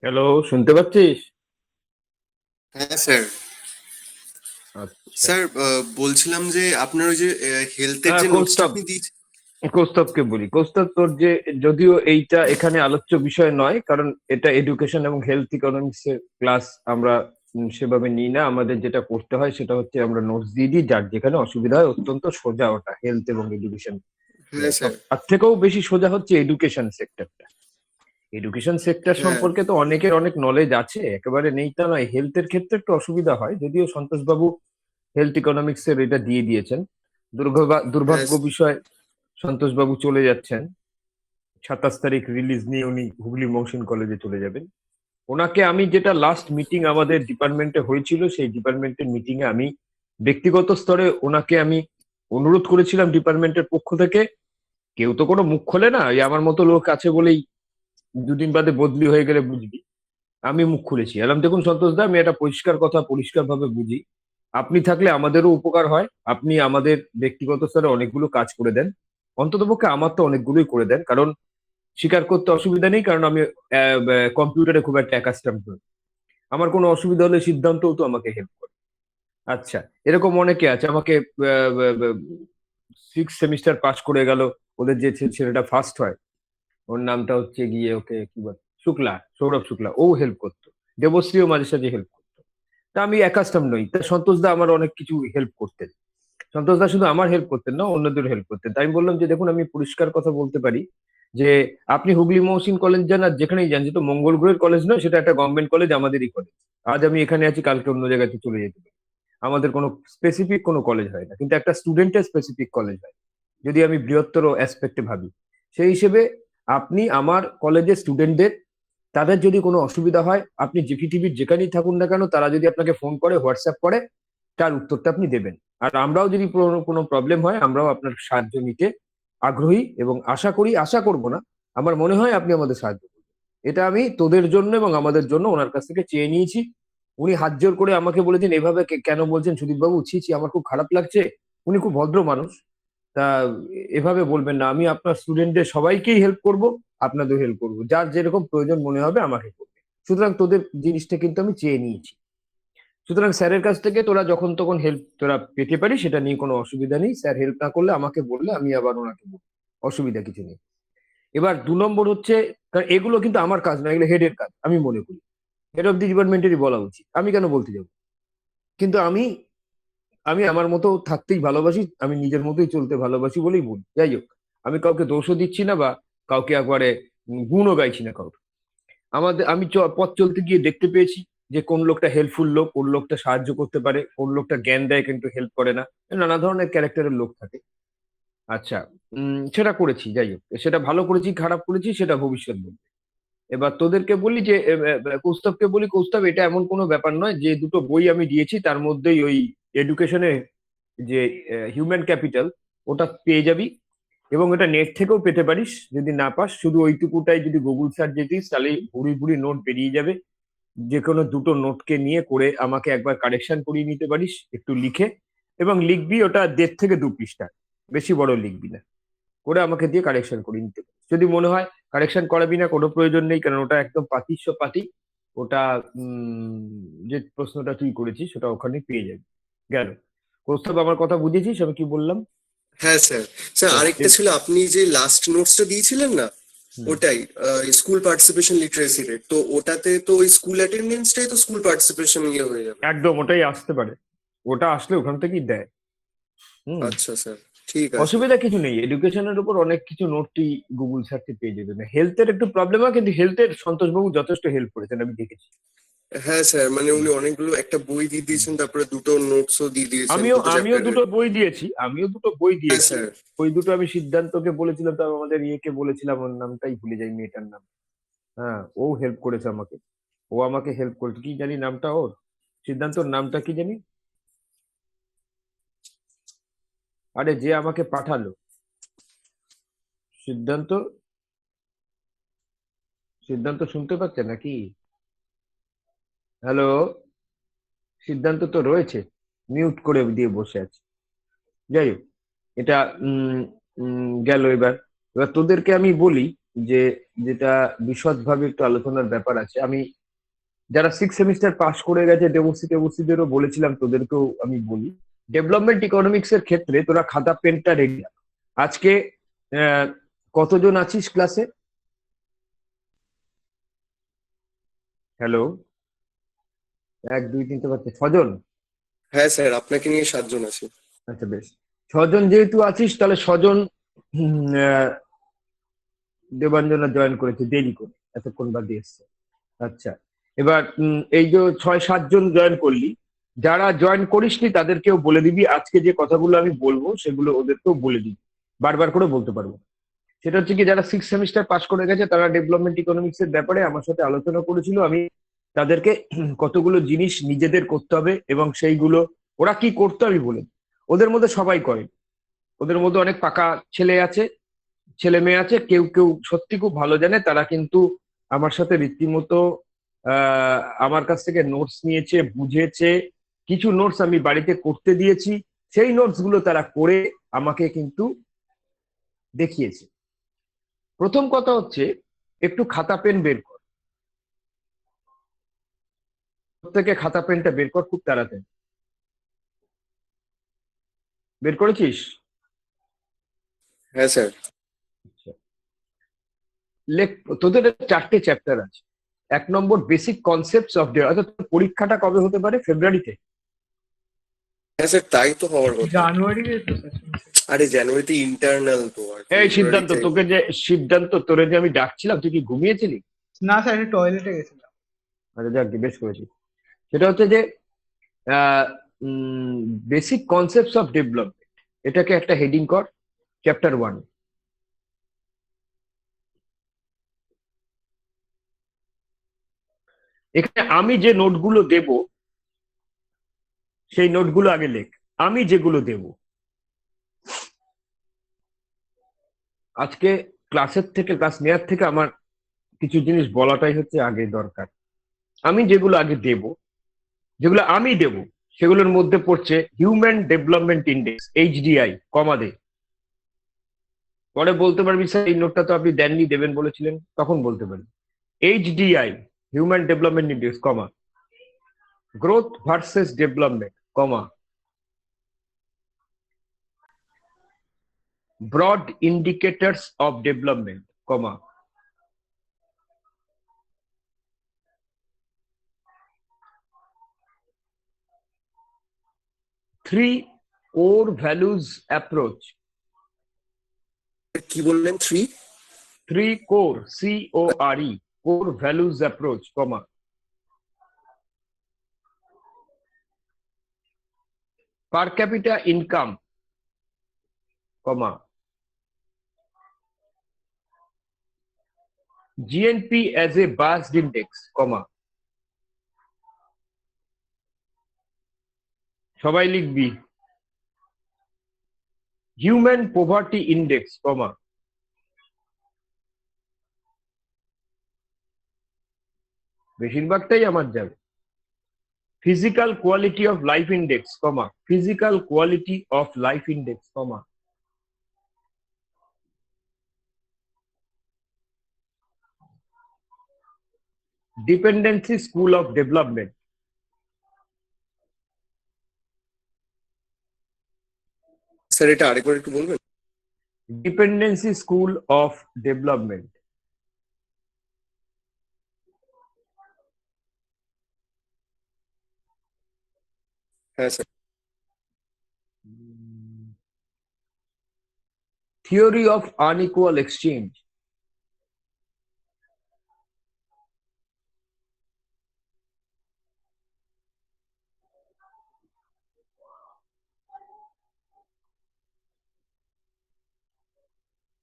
Hello, শুনতে পাচ্ছিস? হ্যাঁ স্যার। আচ্ছা। স্যার, বলছিলাম যে আপনার ওই যে হেলথের হ্যাঁ, যে নোটসটা কৌস্তব। আপনি দিয়েছেন। কৌস্তবকে বলি। কৌস্তব, তোর যে, যদিও এইটা এখানে আলোচ্য বিষয় নয়, কারণ এটা এডুকেশন এবং হেলথ ইকোনমিক্স এর ক্লাস আমরা সেভাবে নিই না। আমাদের যেটা করতে হয় সেটা হচ্ছে আমরা নোটস দিয়ে দিই, যার যেখানে অসুবিধা হয়। অত্যন্ত সোজা ওটা, হেলথ এবং এডুকেশন। হ্যাঁ সব স্যার। তার থেকেও বেশি সোজা হচ্ছে এডুকেশন সেক্টরটা। এডুকেশন সেক্টর হ্যাঁ সম্পর্কে তো অনেকের অনেক নলেজ আছে, একেবারে নেই তা নয়। হেলথের ক্ষেত্রে একটু অসুবিধা হয়, যদিও সন্তোষ বাবু হেলথ ইকোনমিক্স এর এটা দিয়ে দিয়েছেন। হ্যাঁ দুর্ভাগ্য বিষয়, সন্তোষ বাবু চলে যাচ্ছেন। 27 তারিখ রিলিজ নিয়ে উনি হুগলি মহসিন কলেজে চলে যাবেন। ওনাকে আমি, যেটা লাস্ট মিটিং আমাদের ডিপার্টমেন্টে হয়েছিল, সেই ডিপার্টমেন্টের মিটিং এ আমি ব্যক্তিগত স্তরে ওনাকে আমি অনুরোধ করেছিলাম ডিপার্টমেন্টের পক্ষ থেকে। কেউ তো কোনো মুখ খোলে না, এই আমার মতো লোক আছে বলেই দুদিন বাদে বদলি হয়ে গেলে বুঝবি। আমি মুখ খুলেছি, এলাম, দেখুন সন্তোষ দা, আমি একটা পরিষ্কার কথা পরিষ্কার ভাবে বুঝি। আপনি থাকলে আমাদেরও উপকার হয়। আপনি আমাদের ব্যক্তিগত স্তরে অনেকগুলো কাজ করে দেন। অন্ততপক্ষে আমার তো অনেকগুলোই করে দেন, কারণ স্বীকার করতে অসুবিধা নেই, কারণ আমি কম্পিউটারে খুব একটা অ্যাকাস্টম নই। আমার কোনো অসুবিধা হলে সিদ্ধান্তও তো আমাকে হেল্প করে। আচ্ছা, এরকম অনেকে আছে আমাকে। সিক্স সেমিস্টার পাস করে গেল, ওদের যে ছেলেটা ফার্স্ট হয়, ওর নামটা হচ্ছে গিয়ে, ওকে কি বল, শুক্লা, সৌরভ শুক্লা, ও হেল্প করতো। দেবশ্রীও মাঝে সাঝে হেল্প করতো। তা আমি একাস্টম নই, তা সন্তোষ দা আমার অনেক কিছু হেল্প করতেন। সন্তোষ দা শুধু আমার হেল্প করতেন না, অন্যদের হেল্প করতেন। তাই আমি বললাম যে দেখুন, আমি পরিষ্কার কথা বলতে পারি যে আপনি হুগলি মহসিন কলেজ যান আর যেখানেই যান, যেহেতু মঙ্গল গ্রহের কলেজ নয়, সেটা একটা গভর্নমেন্ট কলেজ, আমাদেরই কলেজ। আজ আমি এখানে আছি, কালকে অন্য জায়গাতে চলে যেতে পারি। আমাদের কোনো স্পেসিফিক কোনো কলেজ হয় না, কিন্তু একটা স্টুডেন্টের স্পেসিফিক কলেজ হয়, যদি আমি বৃহত্তর অ্যাসপেক্টে ভাবি। সেই হিসেবে আপনি আমার কলেজের স্টুডেন্টদের, তাদের যদি কোনো অসুবিধা হয়, আপনি যে পৃথিবীর যেখানেই থাকুন না কেন, তারা যদি আপনাকে ফোন করে, হোয়াটসঅ্যাপ করে, তার উত্তরটা আপনি দেবেন। আর আমরাও যদি কোনো প্রবলেম হয়, আমরাও আপনার সাহায্য নিতে আগ্রহী, এবং আশা করি, আশা করব না, আমার মনে হয় আপনি আমাদের সাহায্য করবেন। এটা আমি তোদের জন্য এবং আমাদের জন্য ওনার কাছ থেকে চেয়ে নিয়েছি। উনি হাত জোর করে আমাকে বলেছেন, এভাবে কেন বলছেন সুদীপ বাবু, ছি ছি, আমার খুব খারাপ লাগছে। উনি খুব ভদ্র মানুষ। তা এভাবে বলবেন না, আমি আপনার স্টুডেন্টদের সবাইকেই হেল্প করব, আপনাদের হেল্প করবো, যার যেরকম প্রয়োজন মনে হবে আমাকে করবে। সুতরাং তোদের জিনিসটা কিন্তু আমি চেয়ে নিয়েছি। সুতরাং স্যারের কাছ থেকে তোরা যখন তখন হেল্প তোরা পেতে পারিস, সেটা নিয়ে কোনো অসুবিধা নেই। স্যার হেল্প না করলে আমাকে বললে আমি আবার ওনাকে বলবো, অসুবিধা কিছু নেই। এবার 2 নম্বর হচ্ছে, কারণ এগুলো কিন্তু আমার কাজ নয়, এগুলো হেডের কাজ আমি মনে করি। হেড অফ দি ডিপার্টমেন্টেরই বলা উচিত, আমি কেন বলতে যাবো? কিন্তু আমি আমি আমার মতো থাকতেই ভালোবাসি, আমি নিজের মতোই চলতে ভালোবাসি বলেই বলি। যাই হোক, আমি কাউকে দোষও দিচ্ছি না, বা কাউকে একবারে গুণও গাইছি না কাউকে। আমি পথ চলতে গিয়ে দেখতে পেয়েছি যে কোন লোকটা হেল্পফুল লোক, কোন লোকটা সাহায্য করতে পারে, কোন লোকটা জ্ঞান দেয় কিন্তু হেল্প করে না। নানা ধরনের ক্যারেক্টারের লোক থাকে। আচ্ছা, সেটা করেছি। যাই হোক, সেটা ভালো করেছি খারাপ করেছি সেটা ভবিষ্যৎ বলবে। এবার তোদেরকে বলি যে কৌস্তবকে বলি, কৌস্তব, এটা এমন কোনো ব্যাপার নয় যে দুটো বই আমি দিয়েছি তার মধ্যেই ওই এডুকেশনে যে হিউম্যান ক্যাপিটাল, ওটা পেয়ে যাবি। এবং এটা নেট থেকেও পেতে পারিস, যদি না পাস শুধু ওইটুকুটাই যদি গুগল সার্চ দিতিস, তাহলে ভুড়ি ভুড়ি নোট বেরিয়ে যাবে। যে কোনো দুটো নোটকে নিয়ে করে আমাকে একবার কারেকশন করিয়ে নিতে পারিস, একটু লিখে। এবং লিখবি ওটা 1.5 থেকে 2 পৃষ্ঠা, বেশি বড় লিখবি না। করে আমাকে দিয়ে কারেকশন করিয়ে নিতে পারিস। যদি মনে হয় কারেকশন করাবি না, কোনো প্রয়োজন নেই, কারণ ওটা একদম পাতিস্য পাতি। ওটা যে প্রশ্নটা তুই করেছিস সেটা ওখানে পেয়ে যাবি। গেল। কৌস্তব, আমার কথা বুঝেছিস আমি কি বললাম? হ্যাঁ স্যার। স্যার, ব্যাস, আরেকটা ছিল, আপনি যে লাস্ট নোটসটা দিয়েছিলেন না, হুম, ওটাই স্কুল পার্টিসিপেশন লিটারেসি রেট, তো ওটাতে তো ওই স্কুল অ্যাটেন্ডেন্সটাই তো স্কুল পার্টিসিপেশন ইয়ে হয়ে যাবে। একদম ওটাই আসতে পারে। ওটা আসলে ওখান থেকেই দেয়। হুম। আচ্ছা স্যার, ঠিক আছে। অসুবিধা কিছু নেই, এডুকেশনের উপর অনেক কিছু নোটই গুগল সার্চে পেয়ে যাবেন। হেলথের একটু প্রবলেম হয়, কিন্তু হেলথের সন্তোষবাবু যথেষ্ট হেল্প করেছেন, আমি দেখেছি। হ্যাঁ স্যার, মানে হুম, উনি অনেকগুলো, একটা বই দিয়ে হুম। দিয়েছেন, তারপরে দুটো নোটসও দিয়ে দিয়েছেন, আমিও দুটো আমিও চ্যাপ্টারের। দুটো বই দিয়েছি, আমিও দুটো বই হ্যাঁ দিয়েছি। স্যার। ওই দুটো আমি সিদ্ধান্তকে বলেছিলাম, তার আমাদের ইয়েকে বলেছিলাম, ওর নামটাই ভুলে যাই, মেয়েটার নাম। হ্যাঁ, ও হেল্প করেছে আমাকে। ও আমাকে হেল্প করেছে, কি জানি নামটা ওর, সিদ্ধান্তর নামটা কি জানি। আরে, যে আমাকে পাঠালো, সিদ্ধান্ত। সিদ্ধান্ত শুনতে পাচ্ছে নাকি? হ্যালো? সিদ্ধান্ত তো রয়েছে, মিউট করে দিয়ে বসে আছে। যাই হোক, এটা গেল। এবার এবার তোদেরকে আমি বলি, যে যেটা বিশদভাবে একটু আলোচনার ব্যাপার আছে। আমি যারা 6 সেমিস্টার পাস করে গেছে দেবশ্রীদেরও বলেছিলাম, তোদেরকেও আমি বলি, ডেভেলপমেন্ট ইকোনমিক্স এর ক্ষেত্রে তোরা খাতা পেনটা রেডি রাখ। আজকে আহ, কতজন আছিস ক্লাসে? হ্যালো, 1 2 3 4 5 6 জন। হ্যাঁ স্যার, আপনাকে নিয়ে 7 জন আছি। আচ্ছা বেশ, 6 জন যেহেতু আছিস তাহলে 6 জন দেবাঞ্জনা জয়েন করেছে দেরি করে, এতক্ষণ বাদে এসছে। আচ্ছা, এবার এই যে 6 7 জন জয়েন করলি, যারা জয়েন করিসনি তাদেরকেও বলে দিবি আজকে যে কথাগুলো আমি বলবো সেগুলো ওদেরকেও বলে দিবি, বারবার করে বলতে পারবো না। সেটা হচ্ছে কি, যারা 6 সেমিস্টার পাস করে গেছে তারা ডেভেলপমেন্ট ইকোনমিক্স এর ব্যাপারে আমার সাথে আলোচনা করেছিল। আমি তাদেরকে কতগুলো জিনিস নিজেদের করতে হবে এবং সেইগুলো ওরা কি করতে আমি বলে দিই। ওদের মধ্যে সবাই করে, ওদের মধ্যে অনেক পাকা ছেলে আছে, ছেলে মেয়ে আছে, কেউ কেউ সত্যি খুব ভালো জানে, তারা কিন্তু আমার সাথে রীতিমতো আমার কাছ থেকে নোটস নিয়েছে, বুঝেছে। কিছু নোটস আমি বাড়িতে করতে দিয়েছি, সেই নোটস গুলো তারা করে আমাকে কিন্তু দেখিয়েছে। প্রথম কথা হচ্ছে, একটু খাতা পেন বের কর, প্রত্যেকে খাতা পেনটা বের কর খুব তাড়াতাড়ি। বের করেছিস? হ্যাঁ স্যার। আচ্ছা। লেখ, তোদের 4টে চ্যাপ্টার আছে। 1 নম্বর বেসিক কনসেপ্টস অফ ডে, অর্থাৎ তোর পরীক্ষাটা কবে হতে পারে? ফেব্রুয়ারিতে? হ্যাঁ স্যার, তাই তো হওয়ার কথা। জানুয়ারিতে তো session ছিল। আরে জানুয়ারিতে ইন্টারনাল তো, আর এই সিদ্ধান্ত, ফেব্রুয়ারিতে। তোরে যে আমি ডাকছিলাম, তুই কি ঘুমিয়েছিলি? না স্যার, একটু টয়লেটে গেছিলাম। আচ্ছা যাক, বেশ করেছিস। সেটা হচ্ছে যে বেসিক কনসেপ্টস অফ ডেভেলপমেন্ট, এটাকে একটা হেডিং কর, চ্যাপ্টার 1। এখানে আমি যে নোটগুলো দেব সেই নোটগুলো আগে লেখ। আমি যেগুলো দেব আজকে ক্লাসের থেকে, ক্লাস নেওয়ার থেকে আমার কিছু জিনিস বলাটাই হচ্ছে আগে দরকার। আমি যেগুলো আগে দেব, যেগুলো আমি দেব, সেগুলোর মধ্যে পড়ছে হিউম্যান ডেভেলপমেন্ট ইন্ডেক্স, HDI, কমা দে। পরে বলতে পারবি স্যার এই নোটটা তো আপনি দেননি, দেবেন বলেছিলেন, তখন বলতে পারবি। HDI, human development index, comma. Growth versus development, comma. Broad indicators of development, comma. Three core values approach. কি বললেন? 3? Three core, CORE, core values approach, comma. Per capita income, comma. GNP as a biased index, comma. সবাই লিখবি। Human poverty index, comma. বেশিরভাগটাই আমার যাবে। Physical quality of life index, comma. Physical quality of life index, comma. Dependency school of development. Sir, এটা আরেকবার একটু বলবেন? Dependency school of development. হ্যাঁ sir. Theory of unequal exchange.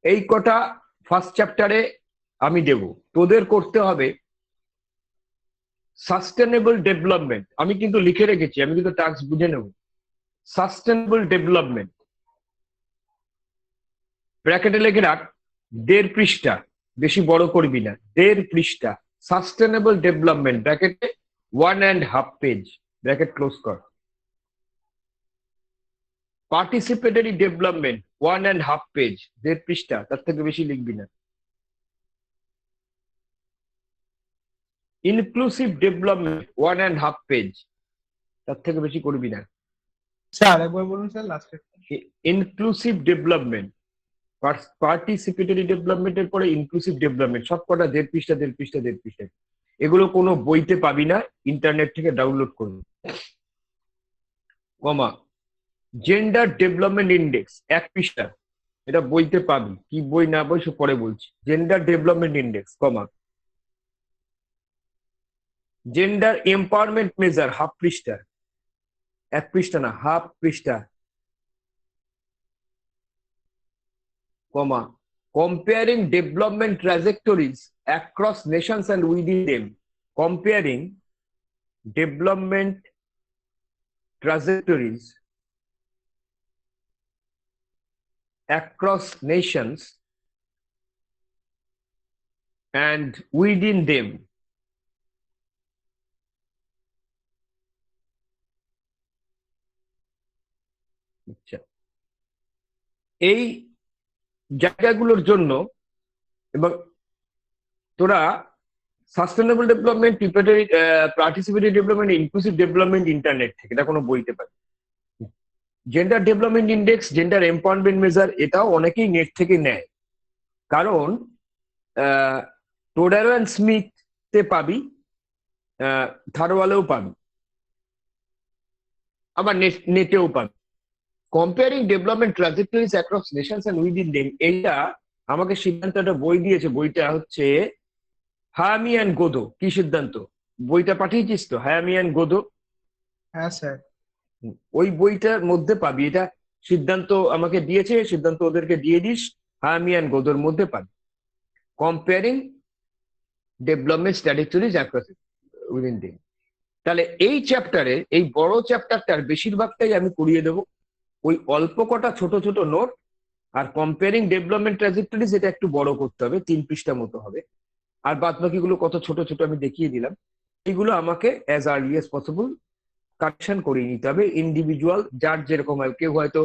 এই কটা ফার্স্ট চ্যাপ্টারে আমি দেব। তোদের করতে হবে সাস্টেনেবল ডেভেলপমেন্ট, আমি কিন্তু লিখে রেখেছি, আমি কিন্তু টাস্ক বুঝে নেব। সাস্টেনেবল ডেভেলপমেন্ট, ব্র্যাকেটে লিখে রাখ, 1.5 পৃষ্ঠা, বেশি বড় করবি না, 1.5 পৃষ্ঠা। সাস্টেনেবল ডেভেলপমেন্ট, ব্র্যাকেটে 1.5 পেজ, ব্র্যাকেট ক্লোজ কর। পার্টিসিপেটরি ডেভেলপমেন্ট, 1.5 পেজ, 1.5 পৃষ্ঠা, তার থেকে বেশি লিখবি না। ইনক্লুসিভ ডেভেলপমেন্ট 1.5 পেজ, তার থেকে বেশি করবি না। স্যার একবার বলুন স্যার লাস্টে। ইনক্লুসিভ ডেভেলপমেন্ট, পার্টিসিপেটরি ডেভেলপমেন্টের পরে ইনক্লুসিভ ডেভেলপমেন্ট, সব কটা 1.5 পৃষ্ঠা। এগুলো কোনো বইতে পাবি না, ইন্টারনেট থেকে ডাউনলোড করবি। কমা, জেন্ডার ডেভেলপমেন্ট ইন্ডেক্স 1 পৃষ্ঠা, এটা বইতে পাবি, কি বই না বই সব পরে বলছি। জেন্ডার ডেভেলপমেন্ট ইন্ডেক্স, কমা, জেন্ডার এম্পাওয়ারমেন্ট মেজার 1/2 পৃষ্ঠা, 1 পৃষ্ঠা না 1/2 পৃষ্ঠা, কমা, comparing development trajectories across nations and within them, comparing development trajectories across nations and within them, আচ্ছা, এই জায়গাগুলোর জন্য, এবং তোরা sustainable development, participatory development, inclusive development internet থেকে, এটা কোনো বইতে পাবি। Gender development index, gender empowerment measure, এটাও অনেকেই নেট থেকে নেয়, কারণ টোডারো অ্যান্ড স্মিথে পাবি, থারওয়ালেও পাবি, আবার নেটেও পাবি। Comparing development trajectories across nations and within them, এইটা আমাকে সিদ্ধান্ত একটা বই দিয়েছে, বইটা হচ্ছে হায়ামি অ্যান্ড গোদো। কি সিদ্ধান্ত? বইটা পাঠিয়েছিস তো, হায়ামি অ্যান্ড গোদো? হ্যাঁ স্যার। ওই বইটার মধ্যে পাবি, এটা সিদ্ধান্ত আমাকে দিয়েছে, সিদ্ধান্ত ওদেরকে দিয়ে দিস, হায়ামি অ্যান্ড গোদোর মধ্যে পাবি comparing development trajectories across within them. তাহলে এই চ্যাপ্টারে, এই বড় চ্যাপ্টারটার বেশিরভাগটাই আমি করিয়ে দেবো, ওই অল্প কটা ছোট ছোট নোট, আর কম্পেয়ারিং ডেভেলপমেন্ট ট্রাজেক্টরিজ এটা একটু বড় করতে হবে, 3 পৃষ্ঠা মতো হবে, আর বাদ বাকিগুলো কত ছোট ছোট আমি দেখিয়ে দিলাম। এইগুলো আমাকে as early as possible correction করিয়ে নিতে হবে, ইন্ডিভিজুয়াল যার যেরকম হয়। কেউ হয়তো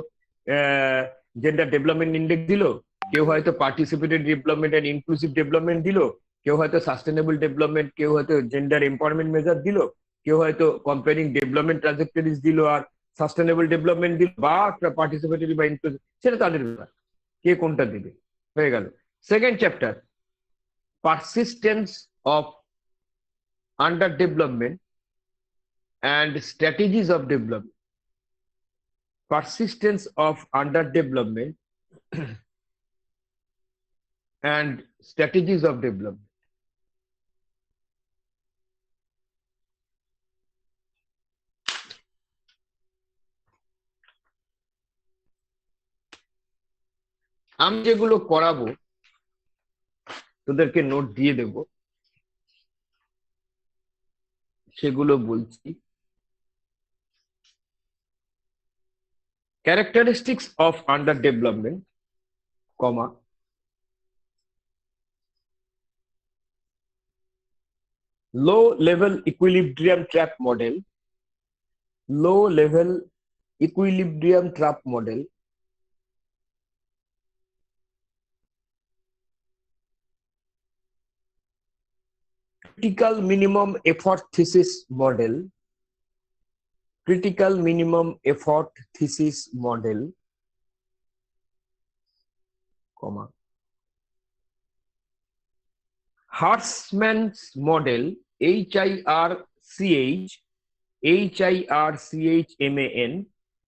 জেন্ডার ডেভেলপমেন্ট ইন্ডেক্স দিল, কেউ হয়তো participatory development and inclusive development দিল, কেউ হয়তো সাস্টেনেবল ডেভেলপমেন্ট, কেউ হয়তো জেন্ডার এম্পাওয়ারমেন্ট মেজার দিল, কেউ হয়তো কম্পেয়ারিং ডেভেলপমেন্ট ট্রাজেক্টরিজ দিল আর সাস্টেনেবল ডেভেলপমেন্ট দিল, বা পার্টিসিপেটরি বা ইনক্লুসিভ, সেটা তাদের ব্যাপার, কে কোনটা দেবে। হয়ে গেল। Second chapter, persistence of under development and strategies of development, persistence of underdevelopment and strategies of development. আমি যেগুলো করাবো তোদেরকে নোট দিয়ে দেব, সেগুলো বলছি। Characteristics of underdevelopment, comma, low level equilibrium trap model, low level equilibrium trap model, critical minimum effort thesis model, critical minimum effort thesis model, comma, Hartman's model, HIRCHMAN,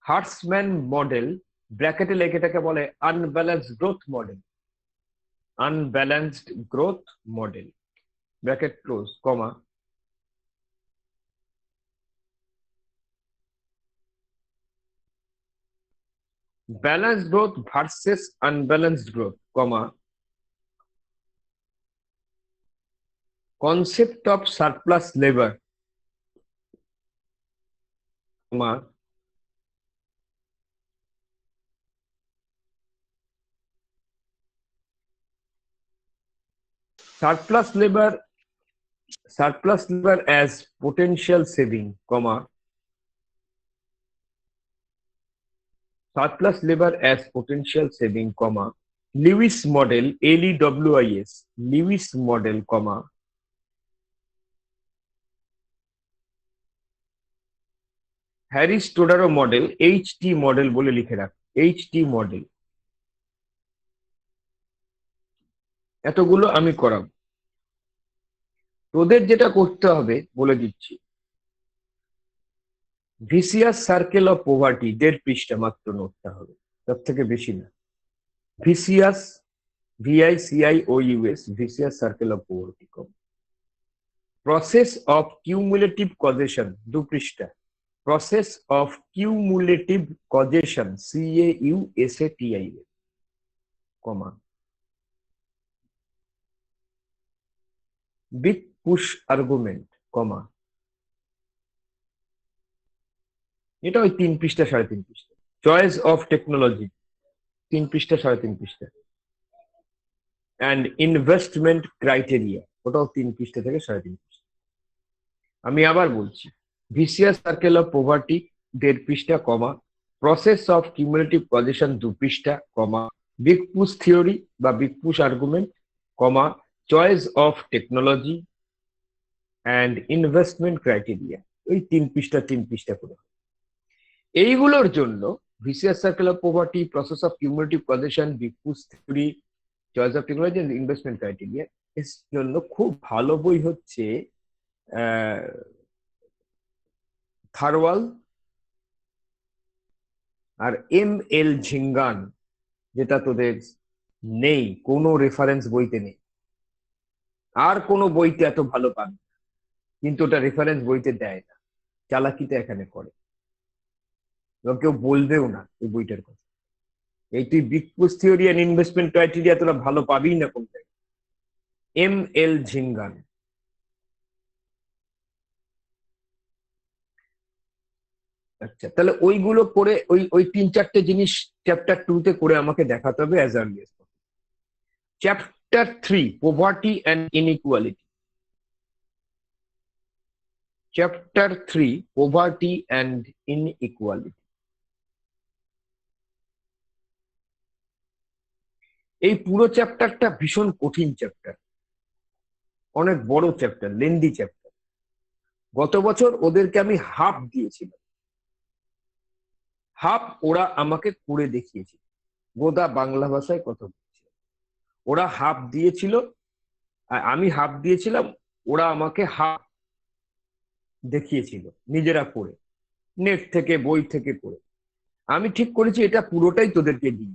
Hartman model, ব্র্যাকেটে লেখে এটাকে বলে unbalanced growth model, unbalanced growth model, bracket close, comma, balanced growth versus unbalanced growth, comma, concept of surplus labor, comma, surplus labor as potential saving, comma, surplus labor as potential saving, comma, Lewis model, LEWIS, Lewis model, comma, Harris Todaro model HT model বলে লিখে রাখ, HT model. এতগুলো আমি করাবো। তোদের যেটা করতে হবে বলে দিচ্ছি, ভিসিয়াস সার্কেল অফ পোভার্টি 1.5 পৃষ্ঠা মাত্র নোটটা হবে, তার থেকে বেশি না। Vicious, VICIOUS, vicious circle of poverty. Process of cumulative causation 2 পৃষ্ঠা। Process of cumulative causation CAUSATION, comma. Big push argument, comma. এটা ওই 3 পৃষ্ঠা 3.5 পৃষ্ঠা। চয়েস অফ টেকনোলজি 3 পৃষ্ঠা 3.5 পৃষ্ঠা। অ্যান্ড ইনভেস্টমেন্ট ক্রাইটেরিয়া, ওটাও 3 পৃষ্ঠা থেকে 3.5 পৃষ্ঠা। আমি আবার বলছি, ভিসিয়াস সার্কেল অফ পোভার্টি 1.5 পৃষ্ঠা, কমা। প্রসেস অফ কিউমুলেটিভ পজিশন 2 পৃষ্ঠা, কমা। বিগ পুশ থিওরি বা big push argument, comma. Choice of technology and investment criteria, ওই 3 পৃষ্ঠা 3 পৃষ্ঠা করে। এইগুলোর জন্য vicious circle of poverty, process of cumulative position, big push theory, choice of technology and investment criteria, এর জন্য খুব ভালো বই হচ্ছে থারওয়াল আর ML ঝিঙ্গান, যেটা তোদের নেই, কোনো রেফারেন্স বইতে নেই। আর কোনো বইতে এত ভালো পাবে না, কিন্তু ওটা রেফারেন্স বইতে দেয় না, চালাকিটা এখানে করে, এবং কেউ বলবেও না এই বইটার কথা। এই তুই big push theory and investment criteria তোরা ভালো পাবি না কোন জায়গায়। ML ঝিঙ্গান। আচ্ছা, তাহলে ওইগুলো করে ওই ওই 3-4টে জিনিস চ্যাপ্টার 2 তে করে আমাকে দেখাতে হবে as early as possible. Chapter 3, poverty and inequality. Chapter 3, poverty and inequality. এই পুরো চ্যাপ্টারটা ভীষণ কঠিন চ্যাপ্টার, অনেক বড় চ্যাপ্টার, লেন্দি চ্যাপ্টার। গত বছর ওদেরকে আমি হাফ দিয়েছিলাম, হাফ ওরা আমাকে করে দেখিয়েছিল। গোদা বাংলা ভাষায় কথা বলছিল, ওরা হাফ দিয়েছিল আর আমি হাফ দিয়েছিলাম, ওরা আমাকে হাফ দেখিয়েছিল নিজেরা করে, নেট থেকে বই থেকে করে। আমি ঠিক করেছি এটা পুরোটাই তোদেরকে দিই।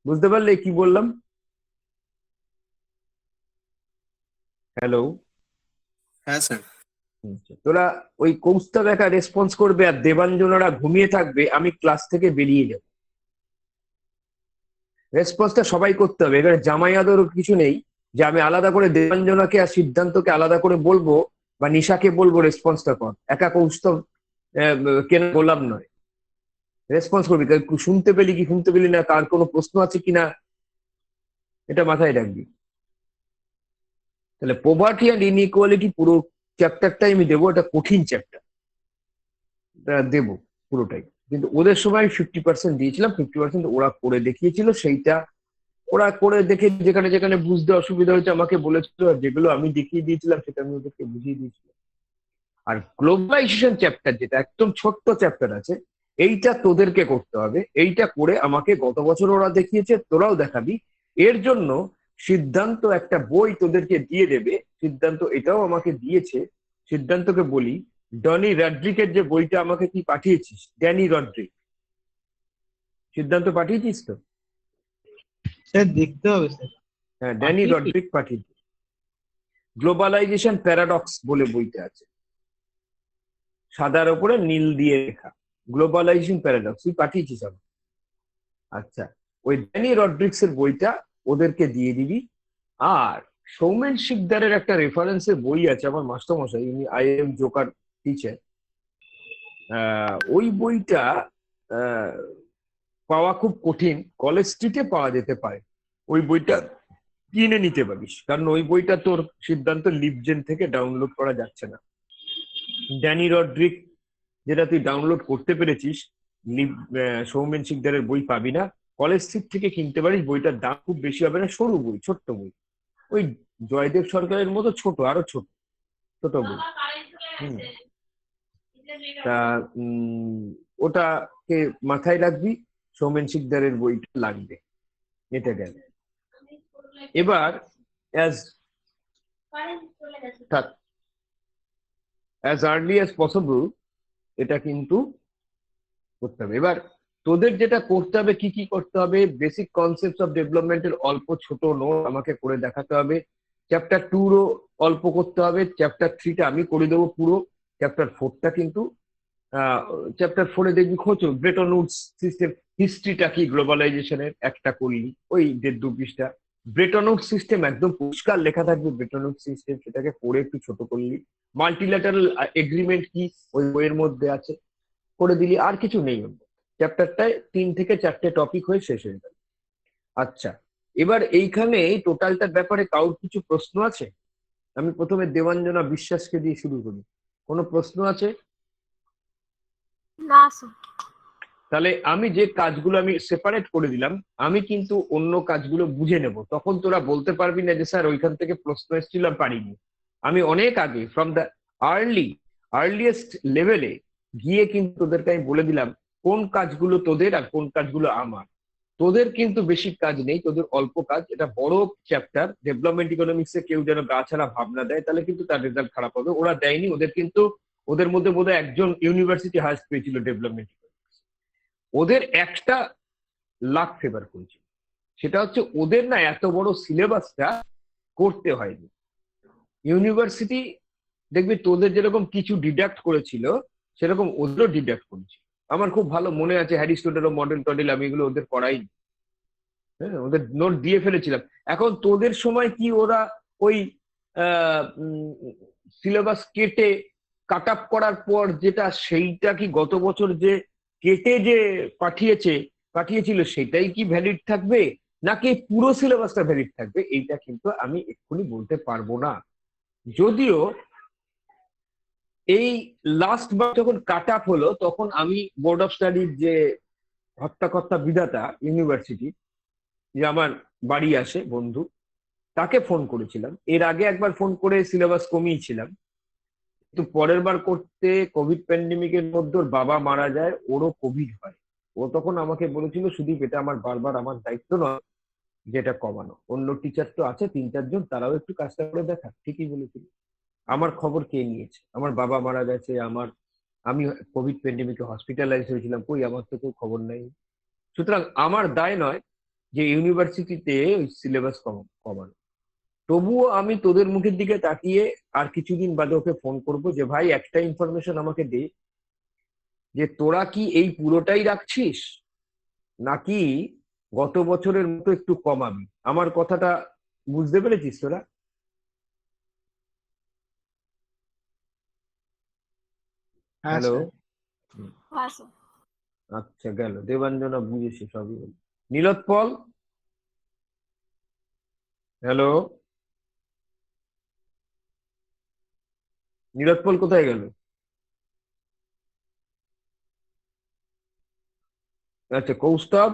বুঝতে পারলে কি বললাম? হ্যালো, হ্যাঁ স্যার। তোরা ওই কৌস্তব একা রেসপন্স করবে আর দেবাঞ্জনারা ঘুমিয়ে থাকবে, আমি ক্লাস থেকে বেরিয়ে যাব। রেসপন্সটা সবাই করতে হবে, এখানে জামাই আদর কিছু নেই যে আমি আলাদা করে দেবাঞ্জনাকে আর সিদ্ধান্তকে আলাদা করে বলবো বা নিশাকে বলবো রেসপন্সটা কর। একা কৌস্তব কেন গোলাম নয়, রেসপন্স করবি। শুনতে পেলি কি শুনতে পেলি না, কার কোনো প্রশ্ন আছে কিনা, এটা মাথায় রাখবি। তাহলে পোভার্টি অ্যান্ড ইনইকুয়ালিটি পুরো চ্যাপ্টারটাই আমি দেবো, এটা কঠিন চ্যাপ্টার, দেবো পুরোটাই। কিন্তু ওদের সময় 50% দিয়েছিলাম, 50% ওরা করে দেখিয়েছিল। সেইটা ওরা করে দেখে যেখানে যেখানে বুঝতে অসুবিধা হয়েছে আমাকে বলেছিল, আর যেগুলো আমি দেখিয়ে দিয়েছিলাম সেটা আমি ওদেরকে বুঝিয়ে দিয়েছিলাম। আর গ্লোবালাইজেশন চ্যাপ্টার, যেটা একদম ছোট্ট চ্যাপ্টার আছে, এইটা তোদেরকে করতে হবে। এইটা করে আমাকে গত বছর ওরা দেখিয়েছে, তোরাও দেখাবি। এর জন্য সিদ্ধান্ত একটা বই তোদেরকে দিয়ে দেবে। সিদ্ধান্ত এটাও আমাকে দিয়েছে, সিদ্ধান্তকে বলি, ডনি রড্রিকের যে বইটা আমাকে কি পাঠিয়েছিস, ড্যানি রড্রিক, সিদ্ধান্ত পাঠিয়েছিস তো? স্যার দেখতে হবে স্যার। হ্যাঁ, ড্যানি রড্রিক পাঠিয়েছিস। গ্লোবালাইজেশন প্যারাডক্স বলে বইটা আছে, সাদার উপরে নীল দিয়ে লেখা, গ্লোবালাইজেশন প্যারাডক্স, তুই পাঠিয়েছিস আমাকে। আচ্ছা, ওই ড্যানি রড্রিক্স এর বইটা ওদেরকে দিয়ে দিবি। আর সৌমেন শিকদারের একটা রেফারেন্সের বই আছে, আমার মাস্টারমশাই, ইনি IIM জোকার টিচার। ওই বইটা পাওয়া খুব কঠিন, কলেজ স্ট্রিটে পাওয়া যেতে পারে। ওই বইটা কিনে নিতে পারিস, কারণ ওই বইটা তোর সিদ্ধান্ত লিপজেন থেকে ডাউনলোড করা যাচ্ছে না। ড্যানি রড্রিক যেটা তুই ডাউনলোড করতে পেরেছিস, সৌমেন শিকদারের বই পাবি না। কলেজ স্ট্রিট থেকে কিনতে পারিস, বইটার দাম খুব বেশি হবে না, সরু বই, ছোট্ট বই, ওই জয়দেব সরকারের মতো ছোট, আরো ছোট ছোট বই। তা ওটাকে মাথায় রাখবি, সৌমেন শিকদারের বইটা লাগবে, এটা গেল। এবার অ্যাজ আর্লি অ্যাজ পসিবল এটা কিন্তু করতে হবে। এবার তোদের যেটা করতে হবে, কি কি করতে হবে, বেসিক কনসেপ্ট অফ ডেভেলপমেন্টের অল্প ছোট নোট আমাকে করে দেখাতে হবে। চ্যাপ্টার 2 অল্প করতে হবে, চ্যাপ্টার 3টা আমি করে দেবো পুরো, চ্যাপ্টার 4টা কিন্তু চ্যাপ্টার 4-এ দেখবি খোঁজ ব্রেটন উডস সিস্টেম হিস্ট্রিটা কি গ্লোবালাইজেশনের একটা করলি, ওই 1.5-2 পৃষ্ঠা। ব্রেটন উডস সিস্টেম একদম পরিষ্কার লেখা থাকবে, ব্রেটন উডস সিস্টেম, সেটাকে পড়ে একটু ছোট করলি। মাল্টিল্যাটারাল এগ্রিমেন্ট কি ওই বইয়ের মধ্যে আছে, করে দিলি, আর কিছু নেই। চ্যাপ্টারটায় 3 থেকে 4টে টপিক হয়ে শেষ হয়ে গেল। আচ্ছা, এবার এইখানে টোটালটার ব্যাপারে কারোর কিছু প্রশ্ন আছে? আমি প্রথমে দেবাঞ্জনা বিশ্বাসকে দিয়ে শুরু করি। কোনো প্রশ্ন আছে? না স্যার। তাহলে আমি যে কাজগুলো আমি সেপারেট করে দিলাম, আমি কিন্তু অন্য কাজগুলো বুঝে নেব, তখন তোরা বলতে পারবি না যে স্যার ওইখান থেকে প্রশ্ন এসেছিল পারিনি। আমি অনেক আগে ফ্রম দ্য আর্লিয়েস্ট লেভেলে গিয়ে কিন্তু তোদেরকে আমি বলে দিলাম কোন কাজগুলো তোদের আর কোন কাজগুলো আমার। তোদের কিন্তু বেশি কাজ নেই, তোদের অল্প কাজ। এটা বড় চ্যাপ্টার, ডেভেলপমেন্ট ইকোনমিক্সে কেউ যেন গা ছাড়া ভাবনা দেয়, তাহলে কিন্তু তার রেজাল্ট খারাপ হবে। ওরা দেয়নি, ওদের কিন্তু ওদের মধ্যে বোধহয় একজন ইউনিভার্সিটি হায়েস্ট পেয়েছিল ডেভেলপমেন্ট। ওদের একটা লাখ ফেভার করেছিল, সেটা হচ্ছে ওদের না এত বড় সিলেবাসটা করতে হয়নি। ইউনিভার্সিটি দেখবি তোদের যেরকম কিছু ডিডাক্ট করেছিল, সেরকম ওদেরও ডিডাক্ট করেছিল। আমার খুব ভালো মনে আছে, হ্যারিস্টোটেলও মডেল টডেল আমি এগুলো ওদের পড়াইনি, হ্যাঁ, ওদের নোট দিয়ে ফেলেছিলাম। এখন তোদের সময় কি ওরা ওই সিলেবাস কেটে কাট আপ করার পর যেটা, সেইটা কি গত বছর যে কেটে যে পাঠিয়েছিল সেটাই কি ভ্যালিড থাকবে, নাকি পুরো সিলেবাসটা ভ্যালিড থাকবে, এইটা কিন্তু আমি এক্ষুনি বলতে পারবো না। যদিও এই লাস্ট বার যখন কাট আপ হলো, তখন আমি বোর্ড অফ স্টাডির যে হত্যাকর্তা বিধাতা ইউনিভার্সিটি, যে আমার বাড়ি আসে বন্ধু, তাকে ফোন করেছিলাম। এর আগে একবার ফোন করে সিলেবাস কমিয়েছিলাম, কিন্তু পরের বার করতে কোভিড প্যান্ডেমিকের মধ্যে ওর বাবা মারা যায়, ওরও কোভিড হয়। ও তখন আমাকে বলেছিল, শুধু এটা আমার বারবার আমার দায়িত্ব নয় যেটা কমানো, অন্য টিচার তো আছে 3-4 জন, তারাও একটু কাজটা করে দেখা। ঠিকই বলেছিল। আমার খবর কে নিয়েছে? আমার বাবা মারা গেছে, আমি কোভিড প্যান্ডেমিকে হসপিটালাইজ হয়েছিলাম, কই আমার তো কেউ খবর নেই। সুতরাং আমার দায় নয় যে ইউনিভার্সিটিতে ওই সিলেবাস কমানো। তবুও আমি তোদের মুখের দিকে তাকিয়ে আর কিছুদিন বাদে ওকে ফোন করব, যে ভাই একটা ইনফরমেশন আমাকে দে, যে তোরা কি এই পুরোটাই রাখছিস নাকি গত বছরের মতো একটু কমাবি? আমার কথাটা বুঝতে পেরেছিস তোরা? হ্যাঁ হ্যালো? স্যার। হ্যাঁ স্যার। আচ্ছা, গেল। দেবাঞ্জনা বুঝেছি সবই। নীলোৎপল, হ্যালো? নীলোৎপল কোথায় গেল? আচ্ছা, কৌস্তব,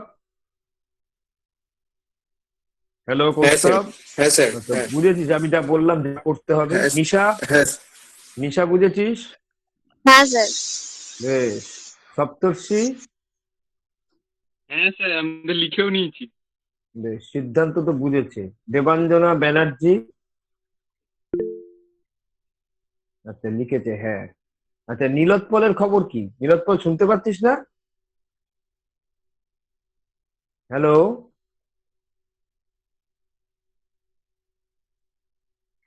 হ্যালো হ্যাঁ স্যার। কৌস্তব। হ্যাঁ স্যার। আচ্ছা, হ্যাঁ বুঝেছিস আমি যা বললাম যা করতে হবে? হ্যাঁ নিশা, হ্যাঁ নিশা বুঝেছিস? হ্যাঁ স্যার। বেশ। সপ্তর্ষি, হ্যাঁ স্যার, আমি তো লিখেও নিয়েছি। বেশ। সিদ্ধান্ত তো বুঝেছে। দেবাঞ্জনা ব্যানার্জি, আচ্ছা লিখেছে, হ্যাঁ। আচ্ছা, নীলোৎপলের খবর কি? নীলোৎপল শুনতে পাচ্ছিস না? হ্যালো?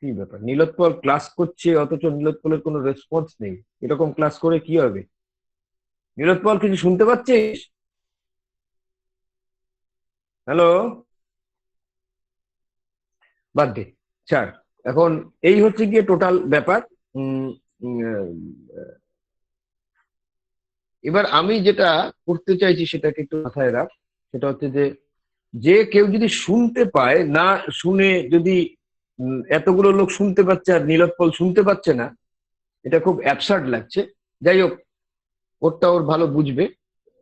কি ব্যাপার, নীলোৎপল ক্লাস করছে অথচ নীলোৎপলের কোনো রেসপন্স নেই? এরকম ক্লাস করে কি হবে? নীলোৎপল কিছু শুনতে পাচ্ছিস? হ্যালো? বাদ দে, ছাড়। এখন এই হচ্ছে গিয়ে টোটাল ব্যাপার। উম, উম, আহ, এবার আমি যেটা করতে চাইছি সেটাকে একটু মাথায় রাখ। সেটা হচ্ছে যে, যে কেউ যদি শুনতে পায় না, শুনে যদি এতগুলো লোক শুনতে পাচ্ছে আর নীলোৎপল শুনতে পাচ্ছে না, এটা খুব অ্যাবসার্ড লাগছে। যাই হোক, ওরটা ওর ভালো বুঝবে,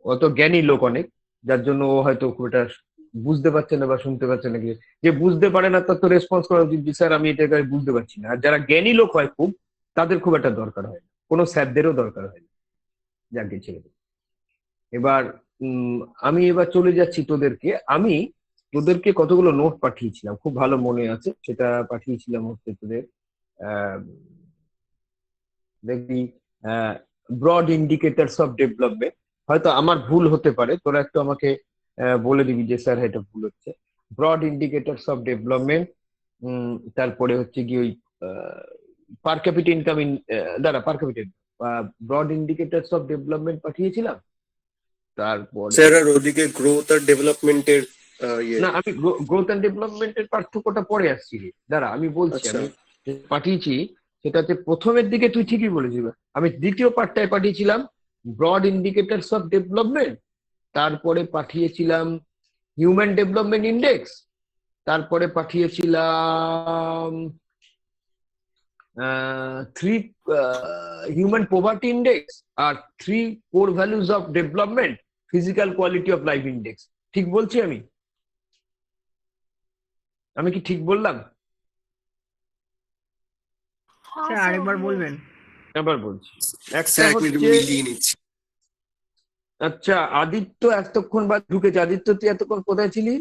অত জ্ঞানী লোক অনেক, যার জন্য ও হয়তো খুব এটা বুঝতে পারছে না বা শুনতে পাচ্ছে না। যে বুঝতে পারে না তার তো রেসপন্স করা উচিত, যে স্যার আমি এটাকে বুঝতে পারছি না। আর যারা জ্ঞানী লোক হয় খুব, তাদের খুব একটা দরকার হয় না, কোনো স্যারদেরও দরকার হয় না। যাকে ছেড়ে দে। এবার আমি এবার চলে যাচ্ছি তোদেরকে কতগুলো নোট পাঠিয়েছিলাম, খুব ভালো মনে আছে। সেটা পাঠিয়েছিলাম হচ্ছে তোদের দেখবি ব্রড ইন্ডিকেটরস অফ ডেভেলপমেন্ট। হয়তো আমার ভুল হতে পারে, তোরা একটু আমাকে বলে দিবি যে স্যার এটা ভুল হচ্ছে। ব্রড ইন্ডিকেটরস অফ ডেভেলপমেন্ট, তারপরে হচ্ছে কি ওই per capita income per capita broad indicators of development পাঠিয়েছিলাম। তারপরে স্যার আর ওদিকে গ্রোথ আর ডেভেলপমেন্টের ইয়ে। না, আমি গ্রোথ এন্ড ডেভেলপমেন্টের পার্থক্যটা পরে আসছি রে। দাঁড়া আমি বলছি, আচ্ছা। আমি যে পাঠিয়েছি সেটাতে প্রথমের দিকে তুই ঠিকই বলেছিস। আমি দ্বিতীয় পার্টটায় পাঠিয়েছিলাম ব্রড ইন্ডিকেটরস অফ ডেভেলপমেন্ট, তারপরে পাঠিয়েছিলাম হিউম্যান ডেভেলপমেন্ট ইন্ডেক্স, তারপরে পাঠিয়েছিলাম থ্রি হিউম্যান পভার্টি ইন্ডেক্স, আর 3 core values of development, physical quality of life index. ঠিক বলছি আমি? আমি কি ঠিক বললাম? স্যার আরেকবার বলবেন? আবার বলছি। একটা স্যার এক মিনিট হচ্ছে, মিলিয়ে নিচ্ছি। আচ্ছা আদিত্য এতক্ষণ বাদ ঢুকেছে। আদিত্য তুই এতক্ষণ কোথায় ছিলি?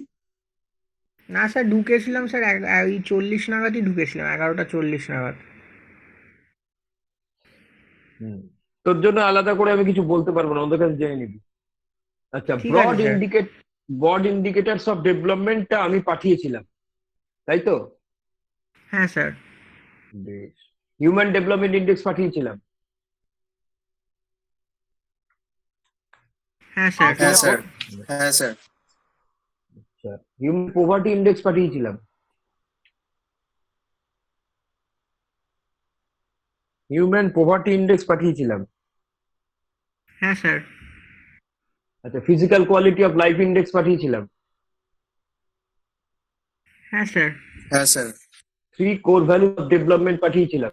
না স্যার ঢুকেছিলাম স্যার, ওই 40 নাগাদই ঢুকেছিলাম, 11টা 40 নাগাদ। তোর জন্য আলাদা করে আমি কিছু বলতে পারবো না, ওদের কাছে জেনে নিবি। আচ্ছা, ঠিক আছে স্যার। ব্রড ইন্ডিকেটরস অফ ডেভেলপমেন্টটা আমি পাঠিয়েছিলাম, তাই তো? হ্যাঁ স্যার। বেশ। হিউম্যান ডেভেলপমেন্ট ইন্ডেক্স পাঠিয়েছিলাম। হ্যাঁ স্যার। হ্যাঁ স্যার। হ্যাঁ স্যার। আচ্ছা, হিউম্যান পভার্টি ইন্ডেক্স পাঠিয়েছিলাম। হিউম্যান পভার্টি ইন্ডেক্স পাঠিয়েছিলাম। হ্যাঁ স্যার। আচ্ছা, physical quality of life index পাঠিয়েছিলাম। হ্যাঁ স্যার। হ্যাঁ sir. 3 core value of development পাঠিয়েছিলাম।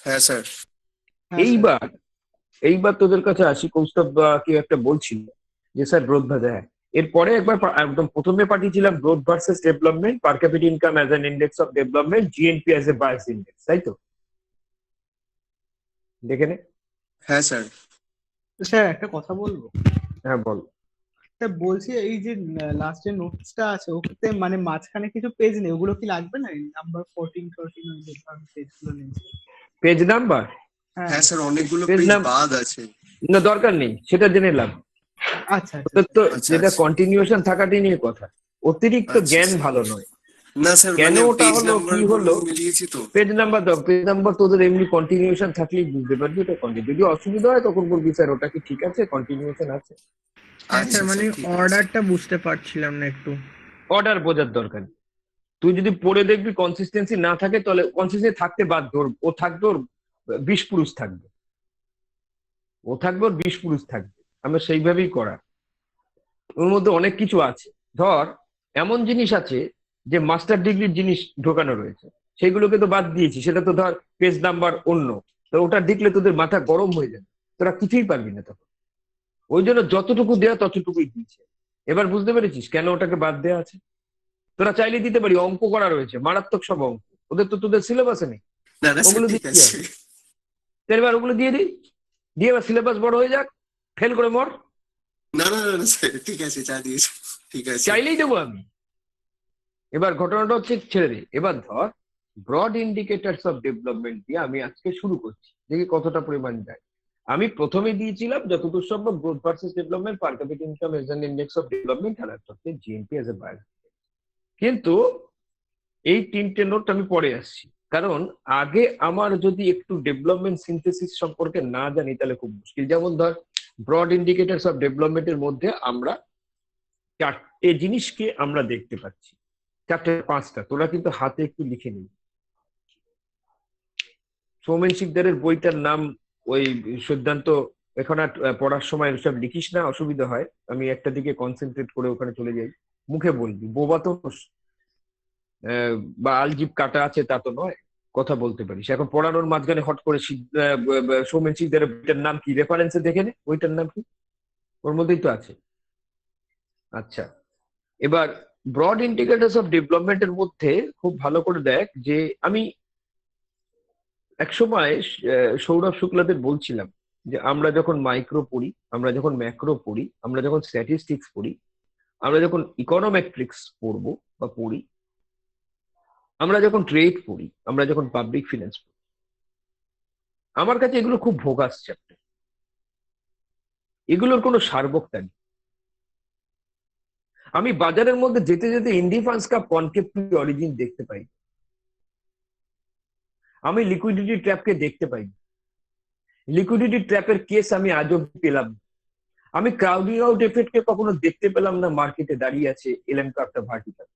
হ্যাঁ স্যার। এইবার তোদের কাছে আসি। কৌস্তব কেউ একটা বলছিল যে স্যার গ্রোথ ভাজা, হ্যাঁ। এরপরে একবার একদম প্রথমে পাঠিয়েছিলাম growth versus development, per capita income as an index of development, GNP as a bias index, তাই তো? দেখে নে। হ্যাঁ স্যার। স্যার একটা কথা বলবো? হ্যাঁ বল। স্যার বলছি এই যে লাস্টে নোটসটা আছে ওতে মানে মাঝখানে কিছু পেজ নেই, ওগুলো কি লাগবে না? নাম্বার 14 13 ওই যে পেজগুলো নেই। Page number? হ্যাঁ স্যার, অনেকগুলো পেজ পেজ নাম- বাদ আছে। না, দরকার নেই, সেটা জেনে লাভ। আচ্ছা ওদের তো আচ্ছা, যেটা আচ্ছা। কন্টিনিউশন থাকাটাই নিয়ে কথা। অতিরিক্ত আচ্ছা, জ্ঞান আচ্ছা। ভালো নয়। না স্যার, কেন মানে ওটা পেজ হলো, নাম্বার কি হলো? মিলিয়েছি তো। পেজ নাম্বার দাও, পেজ নাম্বার তোদের এমনি কন্টিনিউশন থাকলেই বুঝতে পারবি ওটা কন্টিনিউ। যদি অসুবিধা হয় তখন বলবি স্যার ওটা কি ঠিক আছে, কন্টিনিউশন আছে। হ্যাঁ আচ্ছা স্যার, মানে স্যার, ঠিক আছে। অর্ডারটা বুঝতে পারছিলাম না একটু। অর্ডার বোঝার দরকার নেই। তুই যদি পড়ে দেখবি কনসিস্টেন্সি না থাকে, তাহলে কনসিস্টেন্সি থাকতে বাধ্য। ও থাকবে, ওর 20 পুরুষ থাকবে, ও থাকবে, ওর 20 পুরুষ থাকবে। আমরা সেইভাবেই করা। ওর মধ্যে অনেক কিছু আছে। ধর এমন জিনিস আছে যে মাস্টার ডিগ্রির জিনিস ঢোকানো রয়েছে, সেগুলোকে তো বাদ দিয়েছি। সেটা তো ধর পেজ নাম্বার অন্য, তো ওটা দেখলে তোদের মাথা গরম হয়ে যাবে, তোরা কিছুই পারবি না তখন। ওই জন্য যতটুকু দেওয়া ততটুকুই দিয়েছে। এবার বুঝতে পেরেছিস কেন ওটাকে বাদ দেওয়া আছে? তোরা চাইলে দিতে পারি, অঙ্ক করা রয়েছে মারাত্মক সব অঙ্ক, ওদের তো তোদের সিলেবাসে নেই। না না স্যার, ওগুলো ঠিক দিয়ে কি আছে। হবে? এবার ওগুলো দিয়ে দিই, দিয়ে এবার সিলেবাস বড় হয়ে যাক, ফেল করে মর। না না না স্যার, ঠিক আছে, চা দিয়েছি। ঠিক আছে। চাইলেই দেবো আমি। এবার ঘটনাটা হচ্ছে, ছেড়ে দিই। এবার ধর ব্রড ইন্ডিকেটরস অফ ডেভেলপমেন্ট দিয়ে আমি আজকে শুরু করছি, দেখি কতটা পরিমাণ যায়। আমি প্রথমে দিয়েছিলাম যতদূর সম্ভব growth versus development, per capita income as an index of development, আর একটা হচ্ছে জিএনপি এজ এ বায়াস। কিন্তু এই 3টে নোট আমি পরে আসছি, কারণ আগে আমার যদি একটু ডেভেলপমেন্ট সিনথেসিস সম্পর্কে না জানি তাহলে খুব মুশকিল। যেমন ধর ব্রড ইন্ডিকেটরস অফ ডেভেলপমেন্টের মধ্যে আমরা 4টে জিনিসকে আমরা দেখতে পাচ্ছি, 4টে 5টা। তোরা কিন্তু হাতে একটু লিখে নিবি। সৌমেন শিকদারের বইটার নাম ওই সিদ্ধান্ত। এখন আর পড়ার সময় সব লিখিস না, অসুবিধা হয়। আমি একটা দিকে কনসেন্ট্রেট করে ওখানে চলে যাই। মুখে বলবি, বোবা তো বা আলজিব কাটা আছে তা তো নয়, কথা বলতে পারিস। এখন পড়ানোর মাঝখানে হট করে সৌমেন শিকদারের বইটার নাম কি, রেফারেন্সে দেখে নে বইটার নাম কি, ওর মধ্যেই তো আছে। আচ্ছা, এবার ব্রড ইন্ডিকেটরস অফ ডেভেলপমেন্টের মধ্যে খুব ভালো করে দেখ যে আমি একসময় সৌরভ শুক্লাদের বলছিলাম যে আমরা যখন মাইক্রো পড়ি, আমরা যখন ম্যাক্রো পড়ি, আমরা যখন স্ট্যাটিস্টিক্স পড়ি, আমরা যখন ইকোনমেট্রিক্স পড়বো বা পড়ি, আমরা যখন ট্রেড পড়ি, আমরা যখন পাবলিক ফিনান্স পড়ি, আমার কাছে এগুলো খুব ভোগাস চ্যাপ্টার। এগুলোর কোনো সার্বকতা নেই। আমি বাজারের মধ্যে যেতে যেতে ইন্ডিফান্স কাপ কনকেপ্ট অরিজিন দেখতে পাই, আমি লিকুইডিটি ট্র্যাপকে দেখতে পাই। লিকুইডিটি ট্র্যাপের কেস আমি আজও পেলাম না। আমি ক্রাউডিং আউট এফেক্টকে কখনো দেখতে পেলাম না মার্কেটে দাঁড়িয়ে আছে এলএম কাপটা vertical.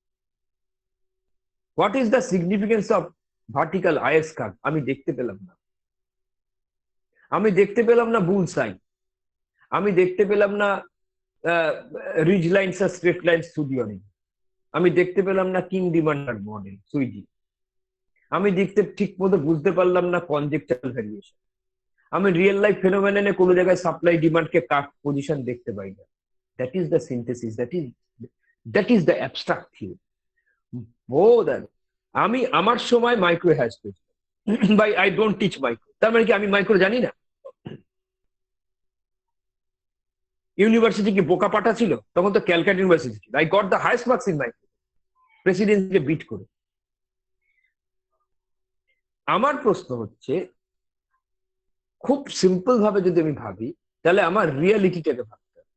What is the significance of vertical is curve আমি দেখতে পেলাম না। আমি দেখতে পেলাম না বুল সাইন, আমি দেখতে পেলাম না রিজ লাইন্স আর স্ট্রেট লাইন্স সুদিওরিং, আমি দেখতে পেলাম না কিং ডিমান্ডার মডেল সুইজি, আমি দেখতে ঠিক মতো বুঝতে পারলাম না কনজেকচারাল ভ্যারিয়েশন। আমি রিয়েল লাইফ ফেনোমেননে কোনো জায়গায় সাপ্লাই ডিমান্ডকে কাট পজিশন দেখতে পাই না। That is the synthesis, that is the abstract theory. আমি আমার সময় মাইক্রো হ্যাজ পেয়েছি, but I don't teach micro. তার মানে কি আমি মাইক্রো জানি না? ইউনিভার্সিটি কি বোকা পাঠা ছিল? তখন তো ক্যালকাটা ইউনিভার্সিটি ছিল। I got the highest marks in micro, প্রেসিডেন্টকে বিট করে। আমার প্রশ্ন হচ্ছে, খুব সিম্পল ভাবে যদি আমি ভাবি, তাহলে আমার রিয়েলিটিটাকে ভাবতে হবে।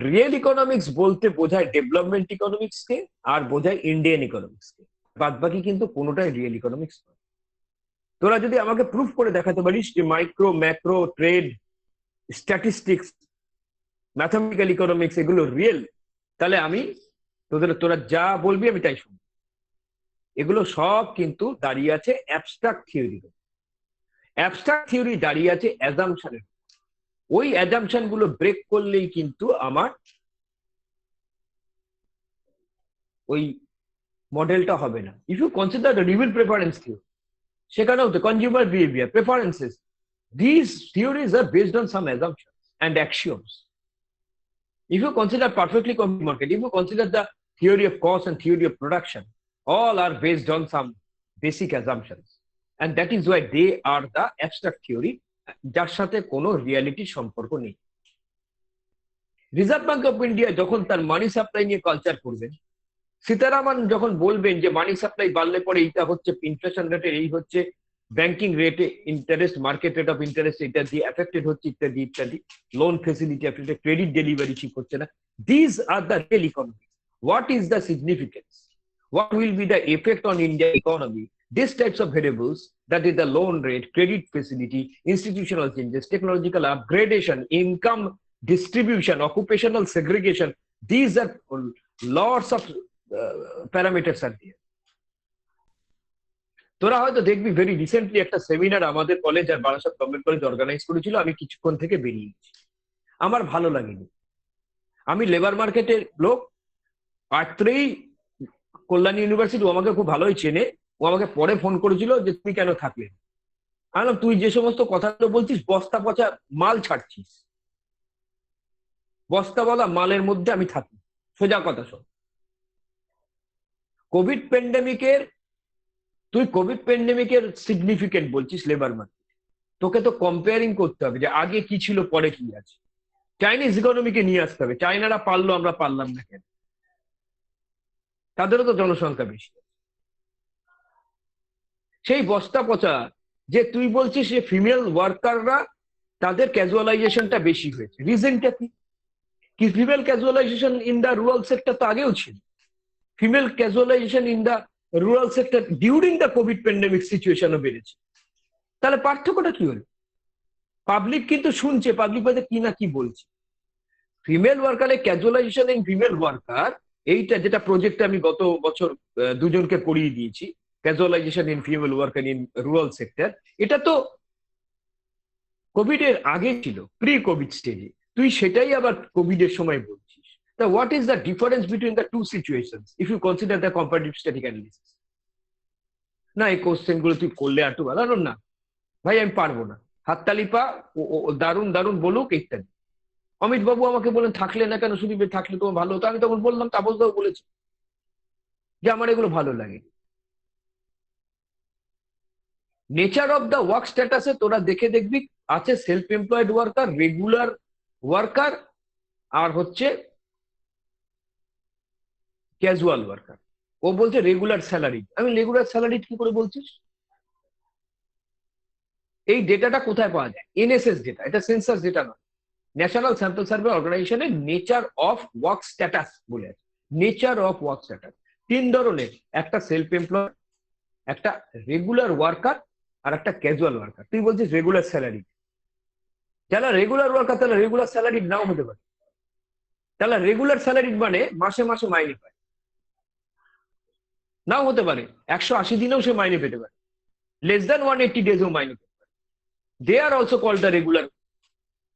রিয়েল ইকোনমিক্স বলতে বোঝায় ডেভেলপমেন্ট ইকোনমিক্সকে আর বোঝায় ইন্ডিয়ান ইকোনমিক্সকে, বাদ বাকি কিন্তু কোনোটাই রিয়েল ইকোনমিক্স নয়। তোরা যদি আমাকে প্রুফ করে দেখাতে পারিস যে micro, macro, trade, statistics, mathematical economics এগুলো রিয়েল, তাহলে আমি তোরা যা বলবি আমি তাই শুনবো। এগুলো সব কিন্তু দাঁড়িয়ে আছে অ্যাবস্ট্রাক্ট থিওরি। অ্যাবস্ট্রাক্ট থিওরি দাঁড়িয়ে আছে অ্যাজাম্পশনের। ওই অ্যাজাম্পশন গুলো ব্রেক করলেই কিন্তু আমার ওই মডেলটা হবে না। If you consider the reveal preference theory, সেখানেও তো consumer behaviour, preferences, this theories are based on some assumptions and axioms. If you consider perfectly complete market, if you consider the theory of cost and theory of production, all are based on some basic assumptions. And that is why they are the abstract theory, যার সাথে কোনো reality সম্পর্ক নেই। Reserve bank of India যখন তার মানি supply নিয়ে culture করবেন, সীতারামন যখন বলবেন যে মানি সাপ্লাই বাড়লে পরে এইটা হচ্ছে, ইনফ্লেশন রেটে এই হচ্ছে, ব্যাংকিং রেটে interest, market rate of interest এটা দিয়ে এফেক্টেড হচ্ছে, ইত্যাদি ইত্যাদি, loan facility affected, credit delivery ঠিক হচ্ছে না। This are the real economy. What is the significance? What will be the effect on Indian economy? These types of variables, that is the loan rate, credit facility, institutional changes, technological upgradation, income distribution, occupational segregation, these are lots of parameters are there. তোরা হয়তো দেখবি very recently একটা seminar আমাদের college আর Barasat government college organise করেছিল, আমি কিছুক্ষণ থেকে বেরিয়ে গেছি, আমার ভালো লাগেনি। আমি লেবার মার্কেটের লোক, আত্রেই কল্যাণী ইউনিভার্সিটি, ও আমাকে খুব ভালোই চেনে, ও আমাকে পরে ফোন করেছিল যে তুমি কেন থাকলে। আমি বললাম, তুই যে সমস্ত কথাগুলো বলছিস বস্তা পচা মাল ছাড়ছিস, বস্তা বলা মালের মধ্যে আমি থাকি। সোজা কথা শোন, কোভিড প্যান্ডেমিকের, তুই কোভিড প্যান্ডেমিকের সিগনিফিকেন্ট বলছিস লেবার মার্কেট, তোকে তো কম্পেয়ারিং করতে হবে যে আগে কি ছিল পরে কি আছে। চাইনিজ ইকোনমিকে নিয়ে আসতে হবে, চাইনারা পারলো আমরা পারলাম না কেন? তাদেরও তো জনসংখ্যা বেশি। সেই বস্তা পচা যে তুই বলছিস যে ফিমেল ওয়ার্কাররা তাদের ক্যাজুয়ালাইজেশনটা বেশি হয়েছে, রিজনটা কি? Female casualization in the rural sector তো আগেও ছিল। Female casualization in the rural sector during the COVID pandemic সিচুয়েশনও বেড়েছে। তাহলে পার্থক্যটা কি হলো? পাবলিক কিন্তু শুনছে, পাবলিক বাদে কি না কি বলছে। ফিমেল ওয়ার্কারের ক্যাজুয়ালাইজেশন ইন ফিমেল ওয়ার্কার, এইটা যেটা প্রজেক্টে আমি গত বছর দুজনকে পড়িয়ে দিয়েছি, casualization in female worker in rural sector, এটা তো কোভিড এর আগে ছিল, প্রি কোভিড স্টেজে। তুই সেটাই আবার কোভিড এর সময় বলছিস। তা what is the difference between the two situations if you consider the comparative static analysis? না, এই কোশ্চেন গুলো তুই করলে একটু ভালো না ভাই, আমি পারবো না, হাততালি পা, দারুণ দারুণ বলুক ইত্যাদি। অমিত বাবু আমাকে বলেন থাকলে না কেন, সুদীপ থাকলে তোমার ভালো হতো। আমি তখন বললাম, তাপস বাবু বলেছে যে আমার এগুলো ভালো লাগে। নেচার অফ দ্য ওয়ার্ক স্ট্যাটাসে তোরা দেখে দেখবি আছে self employed worker, regular worker, আর হচ্ছে ক্যাজুয়াল ওয়ার্কার। ও বলছে রেগুলার স্যালারি। আমি রেগুলার স্যালারি কি করে বলছিস? এই ডেটাটা কোথায় পাওয়া যায়? এনএসএস ডেটা, এটা সেন্সাস ডেটা নয়। ন্যাশনাল স্যাম্পল সার্ভে অর্গানাইজেশনের নেচার অফ ওয়ার্ক স্ট্যাটাস বলে আছে। নেচার অফ ওয়ার্ক স্ট্যাটাস 3 ধরনের, একটা সেলফ এমপ্লয়েড, একটা রেগুলার ওয়ার্কার, আর একটা ক্যাজুয়াল ওয়ার্কার। তুই বলছিস রেগুলার স্যালারি। যারা রেগুলার ওয়ার্কার তাহলে রেগুলার স্যালারি নাও হতে পারে। তাহলে রেগুলার স্যালারি মানে মাসে মাসে মাইনে পায়, নাও হতে পারে 180 দিনেও সে মাইনে পেতে পারে, লেস দ্যান 180 ডেজও মাইনে পেতে পারে। They are also called the regular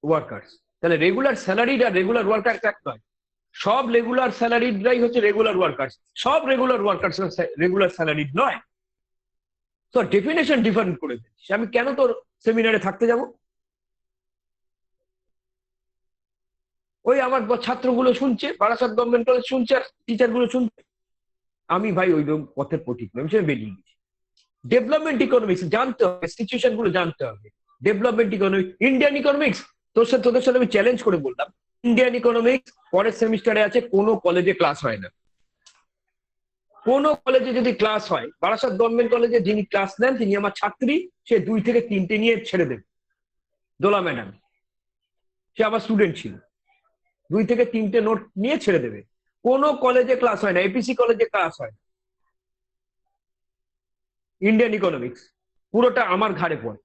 workers. তাহলে রেগুলার স্যালারিড আর রেগুলার ওয়ার্কার এক নয়। সব রেগুলার স্যালারিডরাই হচ্ছে রেগুলার ওয়ার্কার্স, সব রেগুলার ওয়ার্কার্স রেগুলার স্যালারিড নয়। তো ডেফিনেশন ডিফারেন্ট করে দিচ্ছিস। আমি কেন তোর সেমিনারে থাকতে যাব? ওই আমার ছাত্রগুলো শুনছে, বারাসাত গভর্নমেন্ট কলেজ শুনছে, আর টিচার গুলো শুনছে। আমি ভাই ওই পথের পথিক নয়, আমি সেটা বেরিয়ে গেছি। ডেভেলপমেন্ট ইকোনমিক্স জানতে হবে, সিচুয়েশন গুলো জানতে হবে। ডেভেলপমেন্ট ইকোনমিক্স, ইন্ডিয়ান ইকোনমিক্স, তোদের সাথে আমি চ্যালেঞ্জ করে বললাম, ইন্ডিয়ান ইকোনমিক্স পরের সেমিস্টারে আছে, কোনো কলেজে ক্লাস হয় না। কোনো কলেজে যদি ক্লাস হয়, বারাসাত গভর্নমেন্ট কলেজে যিনি ক্লাস নেন তিনি আমার ছাত্রী, সে 2 থেকে 3টে নিয়ে ছেড়ে দেবে। দোলা ম্যাডাম, সে আমার স্টুডেন্ট ছিল, 2 থেকে 3টে নোট নিয়ে ছেড়ে দেবে। কোনো কলেজে ক্লাস হয় না, এপিসি কলেজে ক্লাস হয়। ইন্ডিয়ান ইকোনমিক্স পুরোটা আমার ঘাড়ে পড়ে।